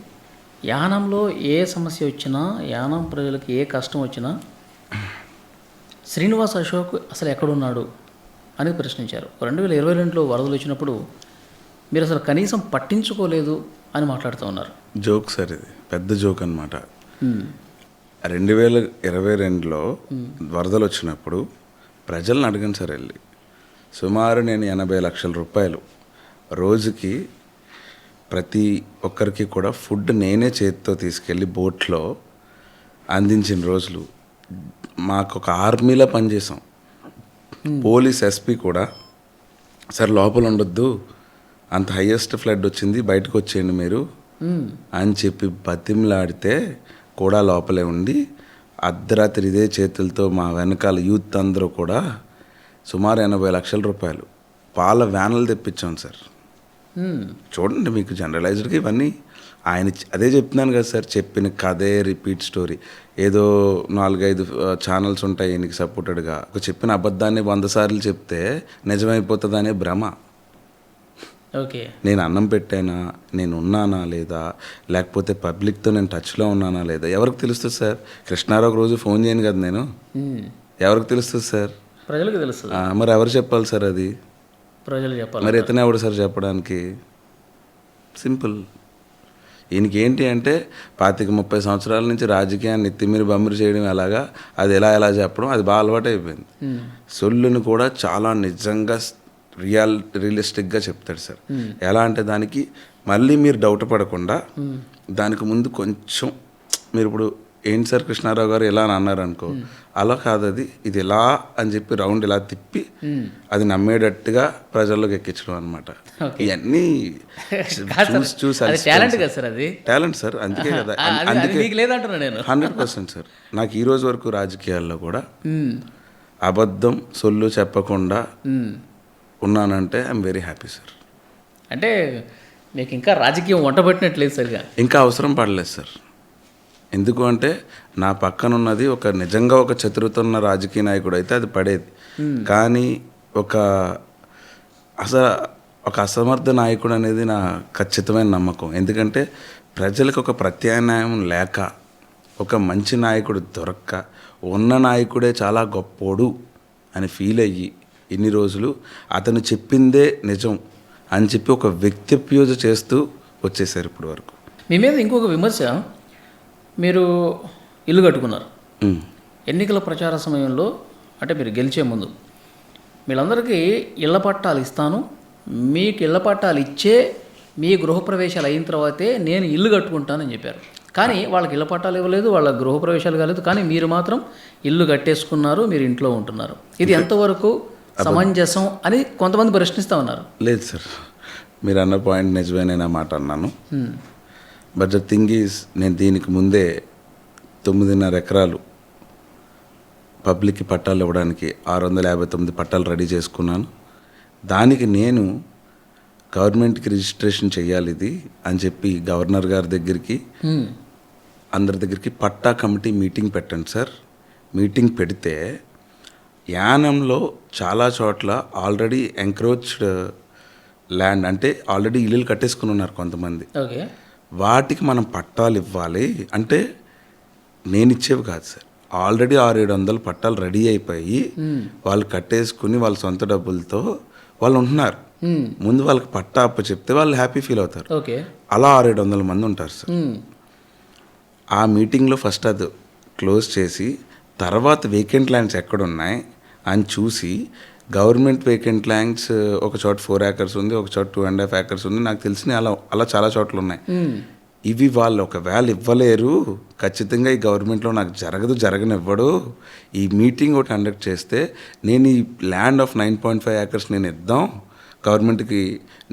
యానంలో ఏ సమస్య వచ్చినా, యానం ప్రజలకు ఏ కష్టం వచ్చినా శ్రీనివాస్ అశోక్ అసలు ఎక్కడున్నాడు అని ప్రశ్నించారు. 2022లో వరదలు వచ్చినప్పుడు మీరు అసలు కనీసం పట్టించుకోలేదు అని మాట్లాడుతూ ఉన్నారు. జోక్ సార్, ఇది పెద్ద జోక్ అనమాట. 2022లో వరదలు వచ్చినప్పుడు ప్రజలను అడిగాను సార్ వెళ్ళి. సుమారు నేను 80 లక్షల రూపాయలు రోజుకి ప్రతి ఒక్కరికి కూడా ఫుడ్ నేనే చేతితో తీసుకెళ్ళి బోట్లో అందించిన రోజులు. మాకు ఒక ఆర్మీలో పనిచేసాం. పోలీస్ ఎస్పీ కూడా సార్ లోపల ఉండొద్దు, అంత హైయెస్ట్ ఫ్లడ్ వచ్చింది, బయటకు వచ్చేయండి మీరు అని చెప్పి బతిమలాడితే కూడా లోపలే ఉండి అర్ధరాత్రి ఇదే చేతులతో మా వెనకాల యూత్ అందరూ కూడా సుమారు 80 లక్షల రూపాయలు పాల వ్యాన్లు తెప్పించాం సార్. చూడండి, మీకు జనరలైజ్డ్గా ఇవన్నీ ఆయన అదే చెప్తున్నాను కదా సార్, చెప్పిన కథే రిపీట్ స్టోరీ. ఏదో 4-5 ఛానల్స్ ఉంటాయి ఈయనకి సపోర్టెడ్గా. ఒక చెప్పిన అబద్ధాన్ని 100 సార్లు చెప్తే నిజమైపోతుంది అనే భ్రమ. ఓకే, నేను అన్నం పెట్టానా, నేను ఉన్నానా లేదా, లేకపోతే పబ్లిక్తో నేను టచ్లో ఉన్నానా లేదా ఎవరికి తెలుస్తుంది సార్? కృష్ణారావు రోజు ఫోన్ చేయను కదా నేను, ఎవరికి తెలుస్తుంది సార్? ప్రజలకు తెలుస్తుంది. మరి ఎవరు చెప్పాలి సార్? అది ప్రజలు చెప్పాలి. మరి ఇతనే ఎవడు సార్ చెప్పడానికి? సింపుల్. ఈయనకి ఏంటి అంటే 25-30 సంవత్సరాల నుంచి రాజకీయాన్ని ఎత్తిమీరి బమ్మిరి చేయడం, ఎలాగా అది ఎలా చెప్పడం అది బాగా అలవాటు అయిపోయింది. సొల్లుని కూడా చాలా నిజంగా రియలిస్టిక్గా చెప్తాడు సార్. ఎలా అంటే దానికి మళ్ళీ మీరు డౌట్ పడకుండా దానికి ముందు కొంచెం మీరు ఇప్పుడు ఏంటి సార్ కృష్ణారావు గారు ఎలా అని అన్నారు అనుకో, అలా కాదు, అది ఇది ఎలా అని చెప్పి రౌండ్ ఇలా తిప్పి అది నమ్మేటట్టుగా ప్రజల్లోకి ఎక్కించడం అనమాట. ఇవన్నీ చూసి టాలెంట్ సార్. అందుకే కదా, అందుకే 100% సార్. నాకు ఈ రోజు వరకు రాజకీయాల్లో కూడా అబద్ధం సొల్లు చెప్పకుండా ఉన్నానంటే ఐఎమ్ వెరీ హ్యాపీ సార్. అంటే మీకు ఇంకా రాజకీయం వంట పట్టినట్లేదు సరిగా, ఇంకా అవసరం పడలేదు సార్. ఎందుకు అంటే నా పక్కన ఉన్నది నిజంగా ఒక చతురతున్న రాజకీయ నాయకుడు అయితే అది పడేది. కానీ ఒక అసమర్థ నాయకుడు అనేది నా ఖచ్చితమైన నమ్మకం. ఎందుకంటే ప్రజలకు ఒక ప్రత్యామ్నాయం లేక, ఒక మంచి నాయకుడు దొరక్క, ఉన్న నాయకుడే చాలా గొప్పోడు అని ఫీల్ అయ్యి ఇన్ని రోజులు అతను చెప్పిందే నిజం అని చెప్పి ఒక వ్యక్తి పూజ చేస్తూ వచ్చేసారు ఇప్పటి వరకు. మీ మీద ఇంకొక విమర్శ, మీరు ఇల్లు కట్టుకున్నారు, ఎన్నికల ప్రచార సమయంలో అంటే మీరు గెలిచే ముందు వీళ్ళందరికీ ఇళ్ల పట్టాలు ఇస్తాను, మీకు ఇళ్ల పట్టాలు ఇచ్చే మీ గృహప్రవేశాలు అయిన తర్వాతే నేను ఇల్లు కట్టుకుంటానని చెప్పారు. కానీ వాళ్ళకి ఇళ్ల పట్టాలు ఇవ్వలేదు, వాళ్ళ గృహప్రవేశాలు కాలేదు, కానీ మీరు మాత్రం ఇల్లు కట్టేసుకున్నారు, మీరు ఇంట్లో ఉంటున్నారు. ఇది ఎంతవరకు సమంజసం అని కొంతమంది ప్రశ్నిస్తూ ఉన్నారు. లేదు సార్, మీరు అన్న పాయింట్ నిజమే, నేను ఆ మాట అన్నాను. బట్ ద థింగ్ ఈజ్, నేను దీనికి ముందే 9.5 ఎకరాలు పబ్లిక్కి పట్టాలు ఇవ్వడానికి 659 పట్టాలు రెడీ చేసుకున్నాను. దానికి నేను గవర్నమెంట్కి రిజిస్ట్రేషన్ చేయాలి ఇది అని చెప్పి గవర్నర్ గారి దగ్గరికి అందరి దగ్గరికి పట్టా కమిటీ మీటింగ్ పెట్టండి సార్. మీటింగ్ పెడితే యానంలో చాలా చోట్ల ఆల్రెడీ ఎంక్రోచ్డ్ ల్యాండ్, అంటే ఆల్రెడీ ఇల్లులు కట్టేసుకుని ఉన్నారు కొంతమంది. ఓకే, వాటికి మనం పట్టాలు ఇవ్వాలి అంటే నేను ఇచ్చేవి కాదు సార్. ఆల్రెడీ 600-700 పట్టాలు రెడీ అయిపోయి వాళ్ళు కట్టేసుకుని వాళ్ళ సొంత డబ్బులతో వాళ్ళు ఉంటున్నారు. ముందు వాళ్ళకి పట్టా అప్పు చెప్తే వాళ్ళు హ్యాపీ ఫీల్ అవుతారు. ఓకే, అలా 600-700 మంది ఉంటారు సార్. ఆ మీటింగ్లో ఫస్ట్ అది క్లోజ్ చేసి తర్వాత వేకెంట్ ల్యాండ్స్ ఎక్కడున్నాయి అని చూసి, గవర్నమెంట్ వేకెంట్ ల్యాండ్స్ ఒక చోట 4 acres ఉంది, ఒక చోట 2.5 acres ఉంది, నాకు తెలిసిన అలా చాలా చోట్ల ఉన్నాయి. ఇవి వాళ్ళు ఒకవేళ ఇవ్వలేరు, ఖచ్చితంగా ఈ గవర్నమెంట్లో నాకు జరగనివ్వడు, ఈ మీటింగ్ ఒకటి కండక్ట్ చేస్తే నేను ఈ ల్యాండ్ ఆఫ్ 9.5 acres నేను ఇద్దాం గవర్నమెంట్కి.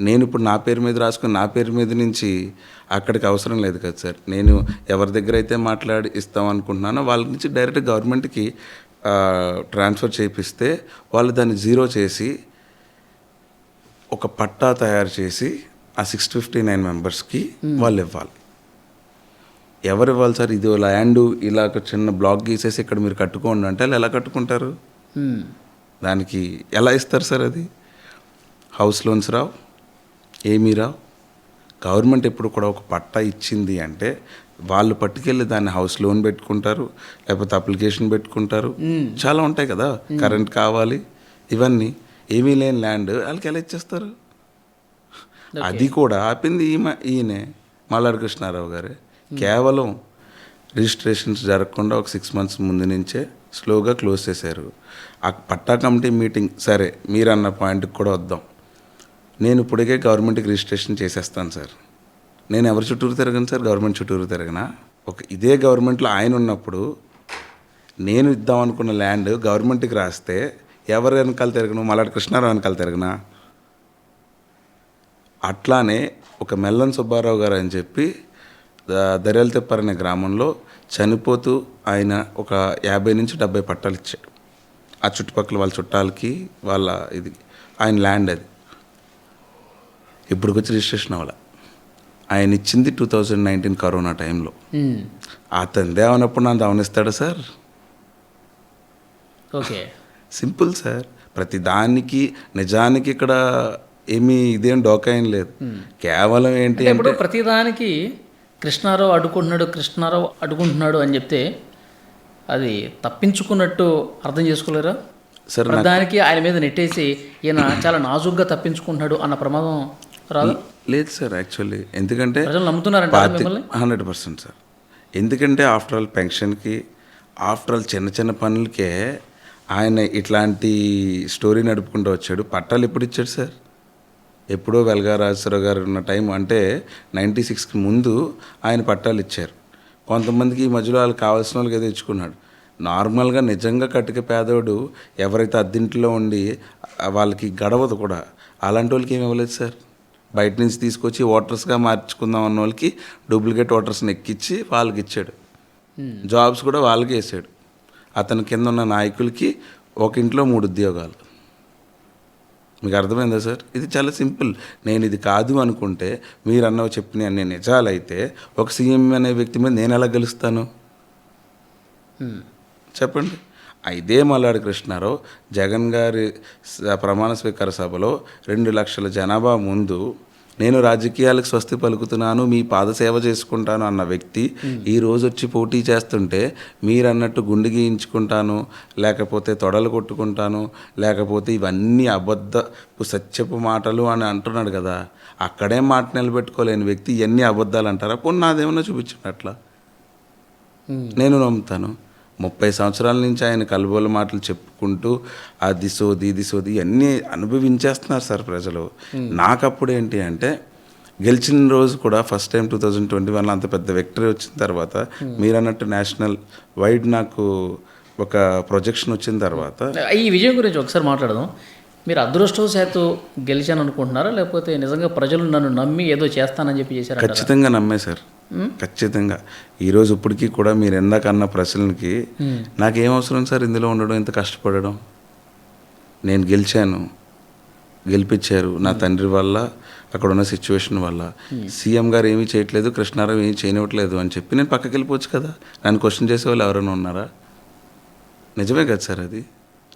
నేను ఇప్పుడు నా పేరు మీద రాసుకుని నా పేరు మీద నుంచి అక్కడికి అవసరం లేదు కదా సార్. నేను ఎవరి దగ్గర అయితే మాట్లాడి ఇస్తాం అనుకుంటున్నానో వాళ్ళ నుంచి డైరెక్ట్ గవర్నమెంట్కి ట్రాన్స్ఫర్ చేపిస్తే వాళ్ళు దాన్ని జీరో చేసి ఒక పట్టా తయారు చేసి ఆ 659 మెంబర్స్కి వాళ్ళు ఇవ్వాలి. ఎవరు ఇవ్వాలి సార్? ఇది ల్యాండ్ ఇలా ఒక చిన్న బ్లాక్ గీసేసి ఇక్కడ మీరు కట్టుకోండి అంటే వాళ్ళు ఎలా కట్టుకుంటారు? దానికి ఎలా ఇస్తారు సార్? అది హౌస్ లోన్స్ రావు, ఏమీ రావు. గవర్నమెంట్ ఎప్పుడు కూడా ఒక పట్టా ఇచ్చింది అంటే వాళ్ళు పట్టుకెళ్ళి దాన్ని హౌస్ లోన్ పెట్టుకుంటారు, లేకపోతే అప్లికేషన్ పెట్టుకుంటారు, చాలా ఉంటాయి కదా, కరెంట్ కావాలి, ఇవన్నీ. ఏమీ లేని ల్యాండ్ వాళ్ళకి ఎలా ఇచ్చేస్తారు? అది కూడా ఆపింది ఈయనే మల్లాడి కృష్ణారావు గారే. కేవలం రిజిస్ట్రేషన్స్ జరగకుండా ఒక 6 months ముందు నుంచే స్లోగా క్లోజ్ చేశారు. ఆ పట్టా కమిటీ మీటింగ్ సరే, మీరు అన్న పాయింట్కి కూడా వద్దాం. నేను ఇప్పటికే గవర్నమెంట్కి రిజిస్ట్రేషన్ చేసేస్తాను సార్. నేను ఎవరి చుట్టూరు తిరగను సార్, గవర్నమెంట్ చుట్టూరు తిరగనా? ఇదే గవర్నమెంట్లో ఆయన ఉన్నప్పుడు నేను ఇద్దాం అనుకున్న ల్యాండ్ గవర్నమెంట్కి రాస్తే ఎవరు వెనకాల తిరగను? మల్లాడి కృష్ణారావు వెనకాల తిరగనా? అట్లానే ఒక మెల్లం సుబ్బారావు గారు అని చెప్పి దర్యాల తెప్పారు అనే గ్రామంలో చనిపోతూ ఆయన ఒక 50-70 పట్టాలు ఇచ్చాడు. ఆ చుట్టుపక్కల వాళ్ళ చుట్టాలకి, వాళ్ళ ఇది ఆయన ల్యాండ్ అది. ఇప్పుడు వచ్చి రిజిస్ట్రేషన్ అవ్వాలి. ఆయన ఇచ్చింది 2019 కరోనా టైంలో. అతను దేవనప్పుడు నన్ను అవనిస్తాడా సార్? Okay, simple sir. ప్రతి దానికి నిజానికి ఇక్కడ ఏమీ ఇదేం డోకా ఏం లేదు. కేవలం ఏంటి అంటే ప్రతిదానికి కృష్ణారావు అడ్డుకుంటున్నాడు అని చెప్తే అది తప్పించుకున్నట్టు అర్థం చేసుకోలేరా? సార్ దానికి ఆయన మీద నెట్టేసి ఈయన చాలా నాజుగ్గా తప్పించుకుంటున్నాడు అన్న ప్రమాదం రాదు? లేదు సార్, యాక్చువల్లీ ఎందుకంటే ప్రజలు నమ్ముతున్నారంటే 100% సార్. ఎందుకంటే ఆఫ్టర్ ఆల్ పెన్షన్కి, ఆఫ్టర్ ఆల్ చిన్న పనులకే ఆయన ఇట్లాంటి స్టోరీ నడుపుకుంటూ వచ్చాడు. పట్టాలు ఎప్పుడు ఇచ్చాడు సార్? ఎప్పుడో వెల్గా రాజేశ్వరరావు గారు ఉన్న టైం, అంటే 96కి ముందు ఆయన పట్టాలు ఇచ్చారు. కొంతమందికి ఈ మధ్యలో వాళ్ళకి కావాల్సిన వాళ్ళకి ఏదో ఇచ్చుకున్నాడు. నార్మల్గా నిజంగా కట్టుక పేదోడు ఎవరైతే అద్దెంట్లో ఉండి వాళ్ళకి గడవదు కూడా, అలాంటి వాళ్ళకి ఏమి ఇవ్వలేదు సార్. బయట నుంచి తీసుకొచ్చి ఓటర్స్గా మార్చుకుందాం అన్న వాళ్ళకి డూప్లికేట్ ఓటర్స్ని ఎక్కించి వాళ్ళకి ఇచ్చాడు. జాబ్స్ కూడా వాళ్ళకి వేసాడు. అతని కింద ఉన్న నాయకులకి ఒక ఇంట్లో 3 ఉద్యోగాలు. మీకు అర్థమైందా సార్? ఇది చాలా సింపుల్. నేను ఇది కాదు అనుకుంటే, మీరు అన్నవి చెప్పిన అన్ని నిజాలైతే ఒక సీఎం అనే వ్యక్తి మీద నేను ఎలా గెలుస్తాను చెప్పండి? ఇదే మల్లాడి కృష్ణారావు జగన్ గారి ప్రమాణ స్వీకార సభలో 2 లక్షల జనాభా ముందు నేను రాజకీయాలకు స్వస్తి పలుకుతున్నాను, మీ పాదసేవ చేసుకుంటాను అన్న వ్యక్తి ఈరోజు వచ్చి పోటీ చేస్తుంటే మీరు అన్నట్టు గుండె గీయించుకుంటాను, లేకపోతే తొడలు కొట్టుకుంటాను, లేకపోతే ఇవన్నీ అబద్ధపు సత్యపు మాటలు అని అంటున్నాడు కదా. అక్కడే మాట నిలబెట్టుకోలేని వ్యక్తి ఎన్ని అబద్ధాలు అంటారా? పోనీ నాదేమన్నా చూపించండి, అట్లా నేను నమ్ముతాను. 30 సంవత్సరాల నుంచి ఆయన కలుబోల మాటలు చెప్పుకుంటూ అది సోది ఇది సోది అన్నీ అనుభవించేస్తున్నారు సార్ ప్రజలు. నాకప్పుడు ఏంటి అంటే గెలిచిన రోజు కూడా ఫస్ట్ టైం 2021 అంత పెద్ద విక్టరీ వచ్చిన తర్వాత మీరు అన్నట్టు నేషనల్ వైడ్ నాకు ఒక ప్రొజెక్షన్ వచ్చిన తర్వాత ఈ విజయం గురించి ఒకసారి మాట్లాడదాం. మీరు అదృష్టవశాత్తు గెలిచాను అనుకుంటున్నారా, లేకపోతే నిజంగా ప్రజలు నన్ను నమ్మి ఏదో చేస్తానని చెప్పి చేశారు? ఖచ్చితంగా నమ్మే సార్, ఖచ్చితంగా. ఈరోజు ఇప్పటికీ కూడా మీరు ఎందాక అన్న ప్రశ్నలకి నాకేం అవసరం సార్ ఇందులో ఉండడం, ఇంత కష్టపడడం. నేను గెలిచాను, గెలిపించారు నా తండ్రి వల్ల, అక్కడ ఉన్న సిచ్యువేషన్ వల్ల. సీఎం గారు ఏమీ చేయట్లేదు, కృష్ణారావు ఏమీ చేయనివ్వట్లేదు అని చెప్పి నేను పక్కకి వెళ్ళిపోవచ్చు కదా. నన్ను క్వశ్చన్ చేసేవాళ్ళు ఎవరైనా ఉన్నారా? నిజమే కదా సార్, అది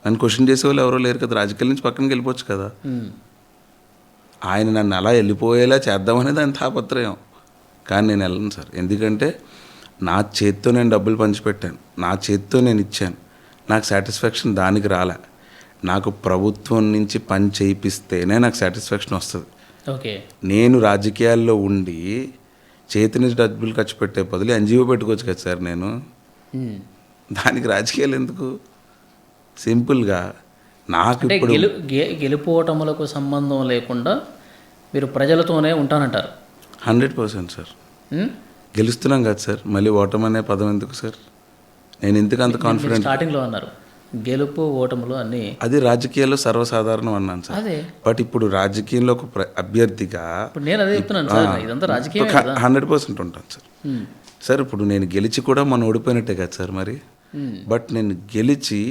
నన్ను క్వశ్చన్ చేసేవాళ్ళు ఎవరో లేరు కదా. రాజకీయాల నుంచి పక్కనకి వెళ్ళిపోవచ్చు కదా. ఆయన నన్ను అలా వెళ్ళిపోయేలా చేద్దామనేది ఆయన తాపత్రయం. కానీ నేను వెళ్ళను సార్, ఎందుకంటే నా చేత్తో నేను డబ్బులు పంచిపెట్టాను, నా చేత్తో నేను ఇచ్చాను, నాకు సాటిస్ఫాక్షన్ దానికి రాలే. నాకు ప్రభుత్వం నుంచి పని చేయిస్తేనే నాకు సాటిస్ఫాక్షన్ వస్తుంది. ఓకే, నేను రాజకీయాల్లో ఉండి చేతి నుంచి డబ్బులు ఖర్చు పెట్టే బదులు ఎన్జిఓ పెట్టుకోవచ్చు కదా సార్. నేను దానికి రాజకీయాలు ఎందుకు? సింపుల్గా నాకు ఇప్పుడు గెలుపోవటములకు సంబంధం లేకుండా మీరు ప్రజలతోనే ఉంటానంటారు. 100% సార్. గెలుస్తున్నాం కదా సార్, మళ్ళీ ఓటమనే పదం ఎందుకు సార్? నేను ఎందుకు అంత కాన్ఫిడెంట్? స్టార్టింగ్లో అన్నారు గెలుపు ఓటములు అన్నీ, అది రాజకీయాల్లో సర్వసాధారణం అన్నాను సార్. అదే బట్ ఇప్పుడు రాజకీయంలో ఒక అభ్యర్థిగా ఇప్పుడు నేను అదే చెప్తున్నాను సార్, ఇదంతా రాజకీయం 100% ఉంటాను సార్. సార్ ఇప్పుడు నేను గెలిచి కూడా మనం ఓడిపోయినట్టే కదా సార్ మరి. బట్ నేను గెలిచి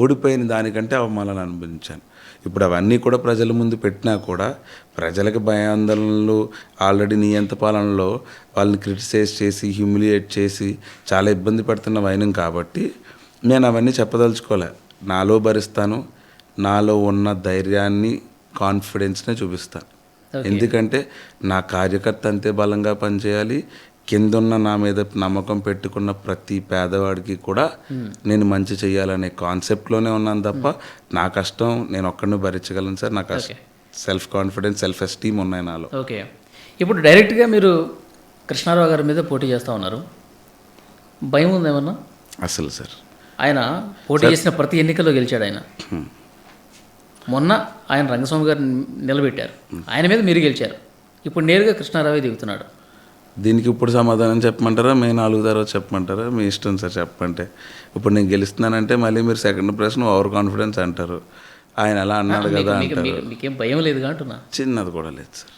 ఓడిపోయిన దానికంటే అవమానాలు అనుభవించాను. ఇప్పుడు అవన్నీ కూడా ప్రజల ముందు పెట్టినా కూడా ప్రజలకు భయాందోళనలు ఆల్రెడీ నియంత పాలనలో వాళ్ళని క్రిటిసైజ్ చేసి హ్యూమిలియేట్ చేసి చాలా ఇబ్బంది పడుతున్న వైనం కాబట్టి నేను అవన్నీ చెప్పదలుచుకోలే. నాలో భరిస్తాను, నాలో ఉన్న ధైర్యాన్ని కాన్ఫిడెన్స్నే చూపిస్తాను. ఎందుకంటే నా కార్యకర్త అంతే బలంగా పనిచేయాలి. కిందున్న నా మీద నమ్మకం పెట్టుకున్న ప్రతి పేదవాడికి కూడా నేను మంచి చేయాలనే కాన్సెప్ట్లోనే ఉన్నాను తప్ప నా కష్టం నేను ఒక్కడిని భరించగలను సార్. నాకు సెల్ఫ్ కాన్ఫిడెన్స్, సెల్ఫ్ ఎస్టీమ్ ఉన్నాయి నాలో. ఓకే, ఇప్పుడు డైరెక్ట్గా మీరు కృష్ణారావు గారి మీద పోటీ చేస్తూ ఉన్నారు, భయం ఉందేమన్నా? అసలు సార్ ఆయన పోటీ చేసిన ప్రతి ఎన్నికల్లో గెలిచాడు ఆయన. మొన్న ఆయన రంగస్వామి గారిని నిలబెట్టారు, ఆయన మీద మీరు గెలిచారు. ఇప్పుడు నేరుగా కృష్ణారావే దిగుతున్నాడు. దీనికి ఇప్పుడు సమాధానం చెప్పమంటారా, మే 4 తర్వాత చెప్పమంటారా? మీ ఇష్టం సార్ చెప్పంటే. ఇప్పుడు నేను గెలుస్తున్నానంటే మళ్ళీ మీరు సెకండ్ ప్రశ్న ఓవర్ కాన్ఫిడెన్స్ అంటారు. ఆయన అలా అన్నాడు కదా అంటారు. మీకేం భయం లేదు అంటున్నా? చిన్నది కూడా లేదు సార్.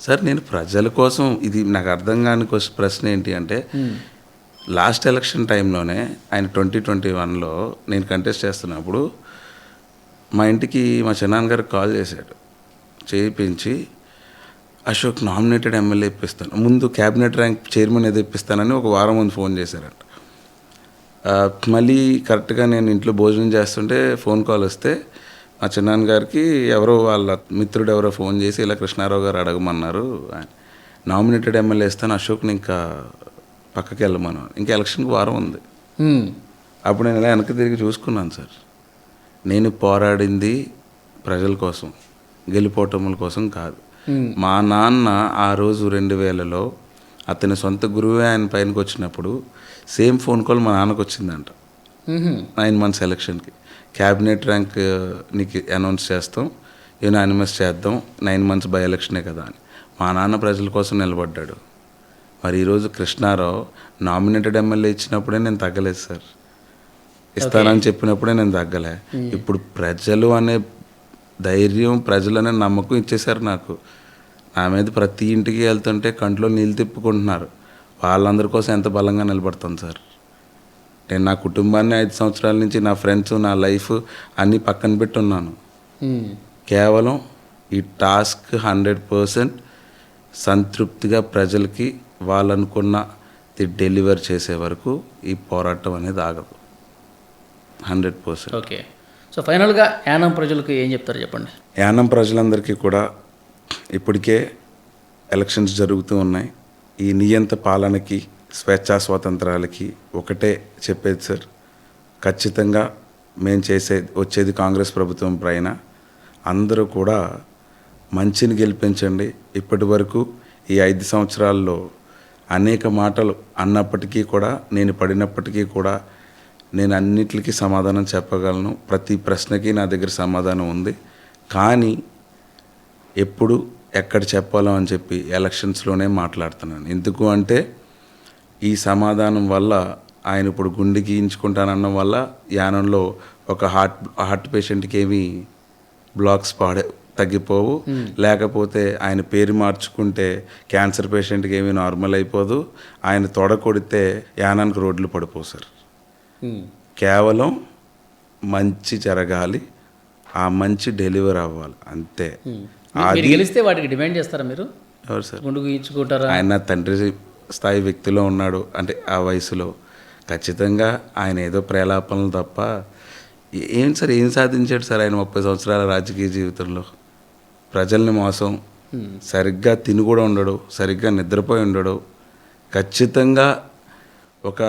సార్ నేను ప్రజల కోసం, ఇది నాకు అర్థం కాని ప్రశ్న ఏంటి అంటే లాస్ట్ ఎలక్షన్ టైంలోనే ఆయన 2021లో నేను కంటెస్ట్ చేస్తున్నప్పుడు మా ఇంటికి మా చిన్నాన్నగారికి కాల్ చేశాడు, చేయించి అశోక్ నామినేటెడ్ ఎమ్మెల్యే ఇప్పిస్తాను, ముందు క్యాబినెట్ ర్యాంక్ చైర్మన్ ఏదో ఇప్పిస్తానని ఒక వారం ముందు ఫోన్ చేశారంట. మళ్ళీ కరెక్ట్గా నేను ఇంట్లో భోజనం చేస్తుంటే ఫోన్ కాల్ వస్తే మా చిన్నాన్నగారికి ఎవరో వాళ్ళ మిత్రుడు ఎవరో ఫోన్ చేసి ఇలా కృష్ణారావు గారు అడగమన్నారు, నామినేటెడ్ ఎమ్మెల్యే ఇస్తాను అశోక్ని ఇంకా పక్కకి వెళ్ళమను. ఇంకా ఎలక్షన్కి వారం ఉంది. అప్పుడు నేను ఇలా వెనక్కి తిరిగి చూసుకున్నాను సార్. నేను పోరాడింది ప్రజల కోసం, గెలిపోవటముల కోసం కాదు. మా నాన్న ఆ రోజు 2000లో అతని సొంత గురువే ఆయన పైనకి వచ్చినప్పుడు సేమ్ ఫోన్ కాల్ మా నాన్నకు వచ్చిందంట. 9 months ఎలక్షన్కి క్యాబినెట్ ర్యాంక్ నీకు అనౌన్స్ చేస్తాం, యునానిమస్ చేద్దాం, 9 months బై ఎలక్షనే కదా అని మా నాన్న ప్రజల కోసం నిలబడ్డాడు. మరి ఈరోజు కృష్ణారావు నామినేటెడ్ ఎమ్మెల్యే ఇచ్చినప్పుడే నేను తగ్గలేదు సార్, ఇస్తానని చెప్పినప్పుడే నేను తగ్గలే. ఇప్పుడు ప్రజలు అనే ధైర్యం, ప్రజలు అనే నమ్మకం ఇచ్చేశారు నాకు. నా మీద ప్రతి ఇంటికి వెళ్తుంటే కంట్లో నీళ్ళు తిప్పుకుంటున్నారు. వాళ్ళందరి కోసం ఎంత బలంగా నిలబడతాను సార్. నేను నా కుటుంబాన్ని 5 సంవత్సరాల నుంచి, నా ఫ్రెండ్స్, నా లైఫ్ అన్నీ పక్కన పెట్టున్నాను. కేవలం ఈ టాస్క్ 100% సంతృప్తిగా ప్రజలకి వాళ్ళనుకున్నది డెలివర్ చేసే వరకు ఈ పోరాటం అనేది ఆగదు. 100%. ఓకే, సో ఫైనల్గా యానం ప్రజలకు ఏం చెప్తారు చెప్పండి? యానం ప్రజలందరికీ కూడా ఇప్పటికే ఎలక్షన్స్ జరుగుతూ ఉన్నాయి. ఈ నియంత పాలనకి, స్వేచ్ఛా స్వాతంత్రాలకి ఒకటే చెప్పేది సార్, ఖచ్చితంగా మేము వచ్చేది కాంగ్రెస్ ప్రభుత్వం పైన. అందరూ కూడా మంచిని గెలిపించండి. ఇప్పటి వరకు ఈ 5 సంవత్సరాల్లో అనేక మాటలు అన్నప్పటికీ కూడా, నేను పడినప్పటికీ కూడా నేను అన్నిటికీ సమాధానం చెప్పగలను, ప్రతి ప్రశ్నకి నా దగ్గర సమాధానం ఉంది. కానీ ఎప్పుడు ఎక్కడ చెప్పాలో అని చెప్పి ఎలక్షన్స్లోనే మాట్లాడుతున్నాను. ఎందుకు అంటే ఈ సమాధానం వల్ల ఆయన ఇప్పుడు గుండె గీయించుకుంటానన్న వల్ల యానంలో ఒక హార్ట్ పేషెంట్కి ఏమీ బ్లాక్స్ తగ్గిపోవు, లేకపోతే ఆయన పేరు మార్చుకుంటే క్యాన్సర్ పేషెంట్కి ఏమీ నార్మల్ అయిపోదు, ఆయన తొడ కొడితే యానానికి రోడ్లు పడిపోవు సార్. కేవలం మంచి జరగాలి, ఆ మంచి డెలివర్ అవ్వాలి అంతే. మీరు గెలిస్తే వాటికి డిమాండ్ చేస్తారా మీరు? ఎవరు సార్? గుండు గీయించుకుంటారా? ఆయన తండ్రి స్థాయి వ్యక్తిలో ఉన్నాడు అంటే ఆ వయసులో ఖచ్చితంగా ఆయన ఏదో ప్రేలాపనలు తప్ప ఏం సార్, ఏం సాధించాడు సార్ ఆయన 30 సంవత్సరాల రాజకీయ జీవితంలో? ప్రజల్ని మోసం, సరిగ్గా తిని కూడా ఉండడు, సరిగ్గా నిద్రపోయి ఉండడు. ఖచ్చితంగా ఒక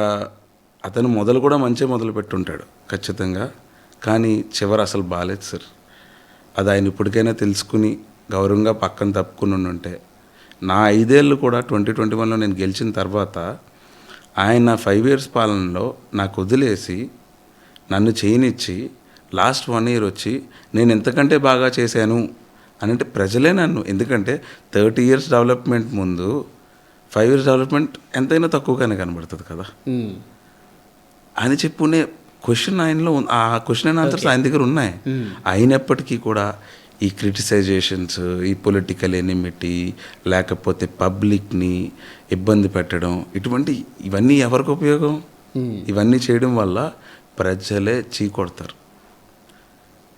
అతను మొదలు కూడా మంచి మొదలు పెట్టుంటాడు ఖచ్చితంగా, కానీ చివరి అసలు బాగాలేదు సార్. అది ఆయన ఇప్పటికైనా తెలుసుకుని గౌరవంగా పక్కన తప్పుకుని ఉంటే, నా 5 ఏళ్ళు కూడా 2021లో నేను గెలిచిన తర్వాత ఆయన 5 years పాలనలో నాకు వదిలేసి నన్ను చేయనిచ్చి లాస్ట్ 1 year వచ్చి నేను ఎంతకంటే బాగా చేశాను అని అంటే ప్రజలే నన్ను, ఎందుకంటే 30 years డెవలప్మెంట్ ముందు 5 years డెవలప్మెంట్ ఎంతైనా తక్కువగానే కనబడుతుంది కదా అని చెప్పుకునే క్వశ్చన్ ఆయనలో ఆ క్వశ్చన్ అండ్ ఆన్సర్స్ ఆయన దగ్గర ఉన్నాయి. అయినప్పటికీ కూడా ఈ క్రిటిసైజేషన్స్, ఈ పొలిటికల్ ఎనిమిటీ, లేకపోతే పబ్లిక్ని ఇబ్బంది పెట్టడం, ఇవన్నీ ఎవరికి ఉపయోగం? ఇవన్నీ చేయడం వల్ల ప్రజలే చీకొడతారు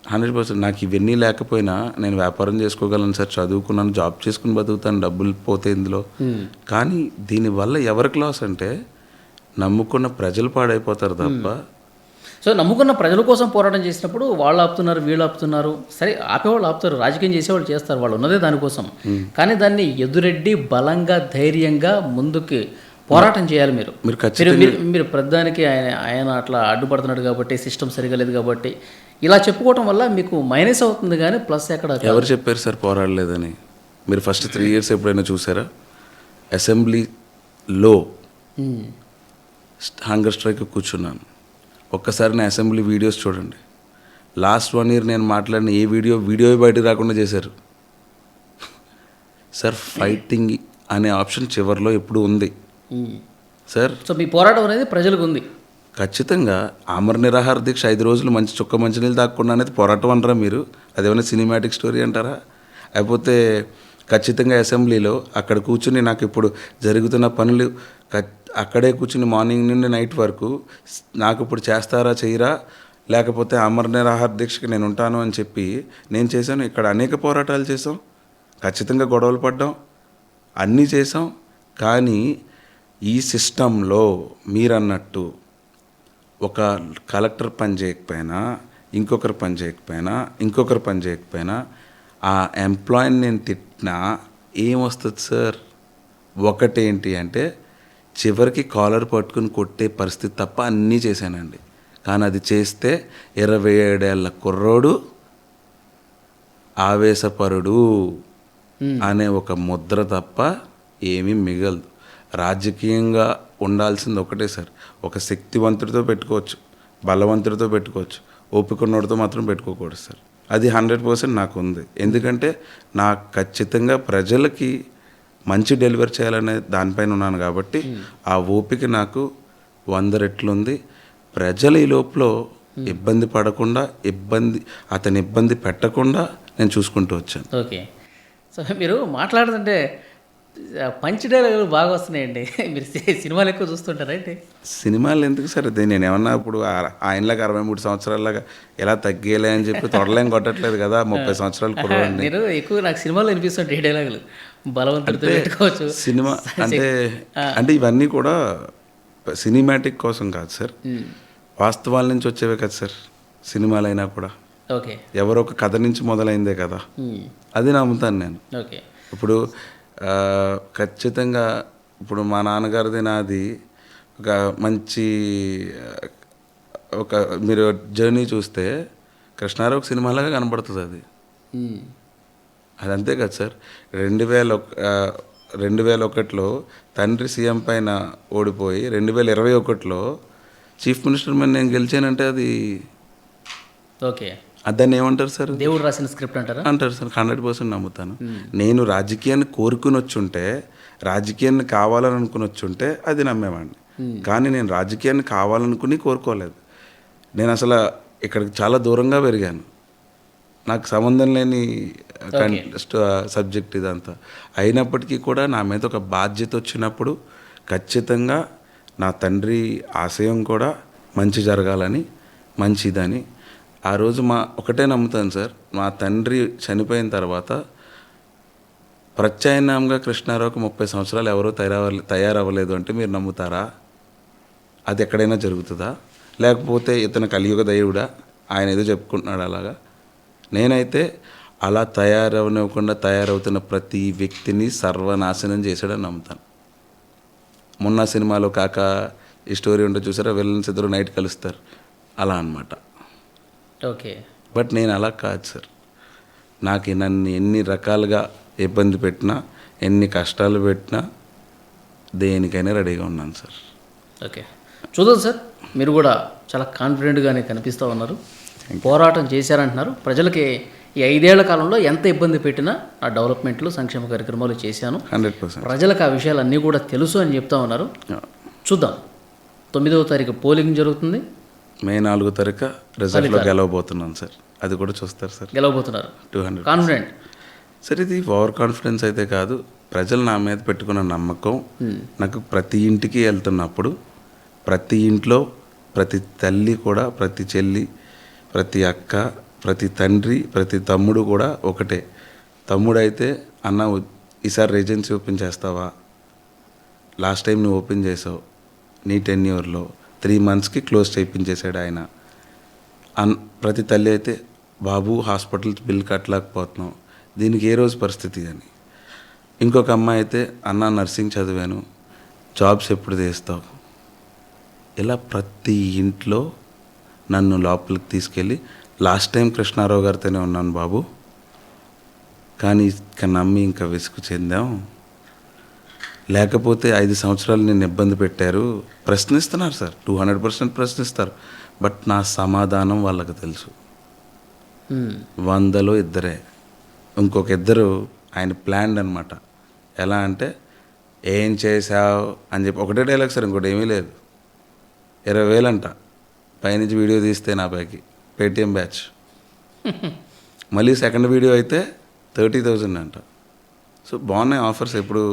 100%. నాకు ఇవన్నీ లేకపోయినా నేను వ్యాపారం చేసుకోగలను సార్, చదువుకున్నాను, జాబ్ చేసుకుని బతుకుతాను, డబ్బులు పోతే ఇందులో. కానీ దీనివల్ల ఎవరికి లాస్ అంటే నమ్ముకున్న ప్రజలు పాడైపోతారు తప్ప. సో నమ్ముకున్న ప్రజల కోసం పోరాటం చేసినప్పుడు వాళ్ళు ఆపుతున్నారు, వీళ్ళు ఆపుతున్నారు, సరే ఆపేవాళ్ళు ఆపుతారు, రాజకీయం చేసేవాళ్ళు చేస్తారు, వాళ్ళు ఉన్నదే దానికోసం. కానీ దాన్ని ఎదురెడ్డి బలంగా ధైర్యంగా ముందుకి పోరాటం చేయాలి. మీరు ప్రధానికి ఆయన అట్లా అడ్డుపడుతున్నాడు కాబట్టి, సిస్టమ్ సరిగా లేదు కాబట్టి ఇలా చెప్పుకోవటం వల్ల మీకు మైనస్ అవుతుంది, కానీ ప్లస్ ఎక్కడ? ఎవరు చెప్పారు సార్ పోరాడలేదని? మీరు ఫస్ట్ 3 years ఎప్పుడైనా చూసారా? అసెంబ్లీలో హంగర్ స్ట్రైక్ కూర్చున్నాను. ఒక్కసారి నా అసెంబ్లీ వీడియోస్ చూడండి. లాస్ట్ 1 year నేను మాట్లాడిన ఏ వీడియో బయటకు రాకుండా చేశారు సార్. ఫైటింగ్ అనే ఆప్షన్ చివరిలో ఎప్పుడు ఉంది సార్. సో మీ పోరాటం అనేది ప్రజలకు ఉంది. ఖచ్చితంగా ఆమర నిరాహార దీక్ష 5 రోజులు మంచినీళ్ళు తాగకుండా అనేది పోరాటం అంటారా మీరు? అదేమైనా సినిమాటిక్ స్టోరీ అంటారా? లేకపోతే ఖచ్చితంగా అసెంబ్లీలో అక్కడ కూర్చుని నాకు ఇప్పుడు జరుగుతున్న పనులు అక్కడే కూర్చుని మార్నింగ్ నుండి నైట్ వరకు నాకు ఇప్పుడు చేస్తారా చేయరా, లేకపోతే ఆమర నిరాహార దీక్షకి నేను ఉంటాను అని చెప్పి నేను చేశాను. ఇక్కడ అనేక పోరాటాలు చేసాం, ఖచ్చితంగా గొడవలు పడ్డాం, అన్నీ చేసాం. కానీ ఈ సిస్టంలో మీరన్నట్టు ఒక కలెక్టర్ పని చేయకపోయినా, ఇంకొకరు పని చేయకపోయినా ఆ ఎంప్లాయీని నేను తిట్టినా ఏమొస్తుంది సార్? ఒకటేంటి అంటే చివరికి కాలర్ పట్టుకుని కొట్టే పరిస్థితి తప్ప అన్నీ చేశానండి. కానీ అది చేస్తే 27 ఏళ్ల కుర్రోడు ఆవేశపరుడు అనే ఒక ముద్ర తప్ప ఏమీ మిగలదు. రాజకీయంగా ఉండాల్సింది ఒకటే సార్, ఒక శక్తివంతుడితో పెట్టుకోవచ్చు, బలవంతుడితో పెట్టుకోవచ్చు, ఓపికన్నోడితో మాత్రం పెట్టుకోకూడదు సార్. అది 100% నాకు ఉంది. ఎందుకంటే నాకు ఖచ్చితంగా ప్రజలకి మంచి డెలివరీ చేయాలనే దానిపైన ఉన్నాను కాబట్టి ఆ ఓపిక నాకు 100 రెట్లు ఉంది. ప్రజలు ఈ లోపల ఇబ్బంది పడకుండా, అతని ఇబ్బంది పెట్టకుండా నేను చూసుకుంటూ వచ్చాను. ఓకే. సో మీరు మాట్లాడుతుంటే పంచ్ డైలాగులు బాగా వస్తున్నాయండి. మీరు సినిమాలు ఎక్కువ చూస్తుంటారా ఏంటి? సినిమాలు ఎందుకు సార్? అది నేను ఏమన్నా ఇప్పుడు ఆయనలాగా 63 సంవత్సరాలలాగా ఎలా తగ్గేలే అని చెప్పి తొడలేం కొట్టట్లేదు కదా, 30 సంవత్సరాలు కుర్రోడిని. మీరు ఎక్కువ నాకు సినిమాలో వినిపిస్తుంటే ఈ డైలాగులు బలవంతుడితో పెట్టుకోవచ్చు. సినిమా అంటే ఇవన్నీ కూడా సినిమాటిక్ కోసం కాదు సార్, వాస్తవాల నుంచి వచ్చేవే కదా సార్ సినిమాలైనా కూడా. ఓకే. ఎవరో ఒక కథ నుంచి మొదలైందే కదా, అది నమ్ముతాను నేను. ఓకే. ఇప్పుడు ఖచ్చితంగా ఇప్పుడు మా నాన్నగారిది నాది ఒక మంచి మీరు జర్నీ చూస్తే కృష్ణారావు ఒక సినిమాలాగా కనబడుతుంది అది. అది అంతే కదా సార్. 2001లో తండ్రి సీఎం పైన ఓడిపోయి 2021లో చీఫ్ మినిస్టర్ మీద నేను గెలిచానంటే అది ఓకే, దాన్ని ఏమంటారు సార్? దేవుడు రాసిన స్క్రిప్ట్ అంటారా? అంటారు సార్. 100% నమ్ముతాను. నేను రాజకీయాన్ని కోరుకుని వచ్చుంటే, రాజకీయాన్ని కావాలని అనుకుని వచ్చుంటే అది నమ్మేవాడిని. కానీ నేను రాజకీయాన్ని కావాలనుకుని కోరుకోలేదు. నేను అసలు ఇక్కడికి చాలా దూరంగా పెరిగాను. నాకు సంబంధం లేని సబ్జెక్ట్ ఇదంతా. అయినప్పటికీ కూడా నా మీద ఒక బాధ్యత వచ్చినప్పుడు ఖచ్చితంగా నా తండ్రి ఆశయం కూడా మంచి జరగాలని, మంచిదని. ఆ రోజు ఒకటే నమ్ముతాను సార్, మా తండ్రి చనిపోయిన తర్వాత ప్రత్యామ్నాయంగా కృష్ణారావుకి 30 సంవత్సరాలు ఎవరో తయారవ్వలేదు అంటే మీరు నమ్ముతారా? అది ఎక్కడైనా జరుగుతుందా? లేకపోతే ఇతను కలియుగ దైవుడా, ఆయన ఏదో చెప్పుకుంటున్నాడు అలాగా? నేనైతే అలా తయారవనివ్వకుండా తయారవుతున్న ప్రతి వ్యక్తిని సర్వనాశనం చేశాడని నమ్ముతాను. మొన్న సినిమాలో కాక ఈ స్టోరీ ఉంటే చూసారా, విలన్స్ ఇద్దరు నైట్ కలుస్తారు, అలా అన్నమాట. ఓకే, బట్ నేను అలా కాదు సార్. నాకు నన్ను ఎన్ని రకాలుగా ఇబ్బంది పెట్టినా, ఎన్ని కష్టాలు పెట్టినా దేనికైనా రెడీగా ఉన్నాను సార్. ఓకే, చూద్దాం సార్. మీరు కూడా చాలా కాన్ఫిడెంట్గానే కనిపిస్తూ ఉన్నారు, పోరాటం చేశారంటున్నారు. ప్రజలకి ఈ 5 ఏళ్ల కాలంలో ఎంత ఇబ్బంది పెట్టినా ఆ డెవలప్మెంట్లు, సంక్షేమ కార్యక్రమాలు చేశాను. 100%. ప్రజలకు ఆ విషయాలన్నీ కూడా తెలుసు అని చెప్తా ఉన్నారు. చూద్దాం, 9వ తారీఖు పోలింగ్ జరుగుతుంది. మే 4 తారీఖు రిజల్ట్లో గెలవబోతున్నాను సార్. అది కూడా చూస్తారు సార్. గెలవబోతున్నారు, 200 కాన్ఫిడెంట్. సార్ ఇది ఓవర్ కాన్ఫిడెన్స్ అయితే కాదు, ప్రజలు నా మీద పెట్టుకున్న నమ్మకం. నాకు ప్రతి ఇంటికి వెళ్తున్నప్పుడు ప్రతి ఇంట్లో ప్రతి తల్లి కూడా, ప్రతి చెల్లి, ప్రతి అక్క, ప్రతి తండ్రి, ప్రతి తమ్ముడు కూడా ఒకటే. తమ్ముడైతే అన్న ఈసారి ఏజెన్సీ ఓపెన్ చేస్తావా, లాస్ట్ టైం నువ్వు ఓపెన్ చేసావు, నీ టెన్యూర్లో 3 monthsకి క్లోజ్ చేయించేశాడు ఆయన. ప్రతి తల్లి అయితే బాబు హాస్పిటల్ బిల్ కట్టలేకపోతున్నావు, దీనికి ఏ రోజు పరిస్థితి అని. ఇంకొక అమ్మాయి అయితే అన్న నర్సింగ్ చదివాను, జాబ్స్ ఎప్పుడు తీస్తావు. ఇలా ప్రతి ఇంట్లో నన్ను లోపలికి తీసుకెళ్ళి, లాస్ట్ టైం కృష్ణారావు గారితోనే ఉన్నాను బాబు, కానీ ఇక నమ్మి ఇంకా విసుగు చెందాం, లేకపోతే 5 సంవత్సరాలు నేను ఇబ్బంది పెట్టారు. ప్రశ్నిస్తున్నారు సార్, 200% ప్రశ్నిస్తారు. బట్ నా సమాధానం వాళ్ళకి తెలుసు. 100లో 2. ఇంకొక 2 ఆయన ప్లాన్డ్ అనమాట. ఎలా అంటే ఏం చేసావు అని చెప్పి ఒకటే డైలాగ్ సార్, ఇంకోటి ఏమీ లేదు. 20,000 అంట పైనుంచి వీడియో తీస్తే నా పైకి పేటిఎం బ్యాచ్. మళ్ళీ సెకండ్ వీడియో అయితే 30,000 అంట. సో బాగున్నాయి ఆఫర్స్. ఎప్పుడు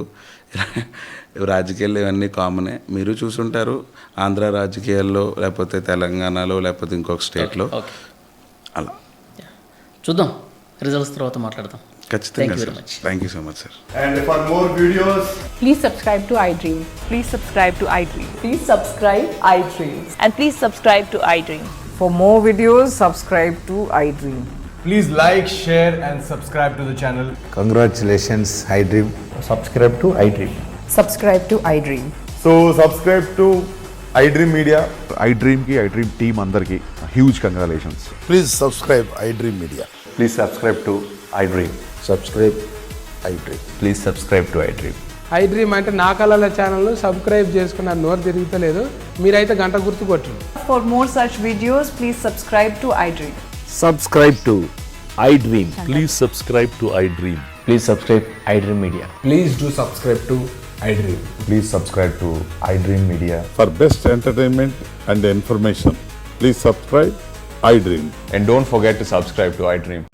రాజకీయాల్లో ఇవన్నీ కామనే, మీరు చూసుంటారు. ఆంధ్ర రాజకీయాల్లో, లేకపోతే తెలంగాణలో, లేకపోతే ఇంకొక స్టేట్లో అలా. చూద్దాం, రిజల్ట్స్ తర్వాత మాట్లాడదాం. ఖచ్చితంగా sir. Thank you so much sir. And for more videos, Please subscribe to iDream. Please subscribe to iDream. Please subscribe iDream. And please subscribe to iDream. For more videos, subscribe to iDream. please like, share and subscribe to the channel. Congratulations, iDream. Subscribe to iDream. Subscribe to iDream. So subscribe to iDream Media. iDream ki iDream team andarki huge congratulations. Please subscribe iDream Media. Please subscribe to iDream. Subscribe iDream. Please subscribe to iDream. iDream అంటే నా కళల ఛానల్ను subscribe చేసుకున్న నోరు తిరుగుతలేదు, మీరైతే గంట గుర్తు కొట్టండి. For more such videos, please subscribe to iDream. Subscribe to iDream. Please subscribe to iDream. Please subscribe iDream Media. Please do subscribe to iDream. Please subscribe to iDream Media. For best entertainment and information, please subscribe iDream. And don't forget to subscribe to iDream.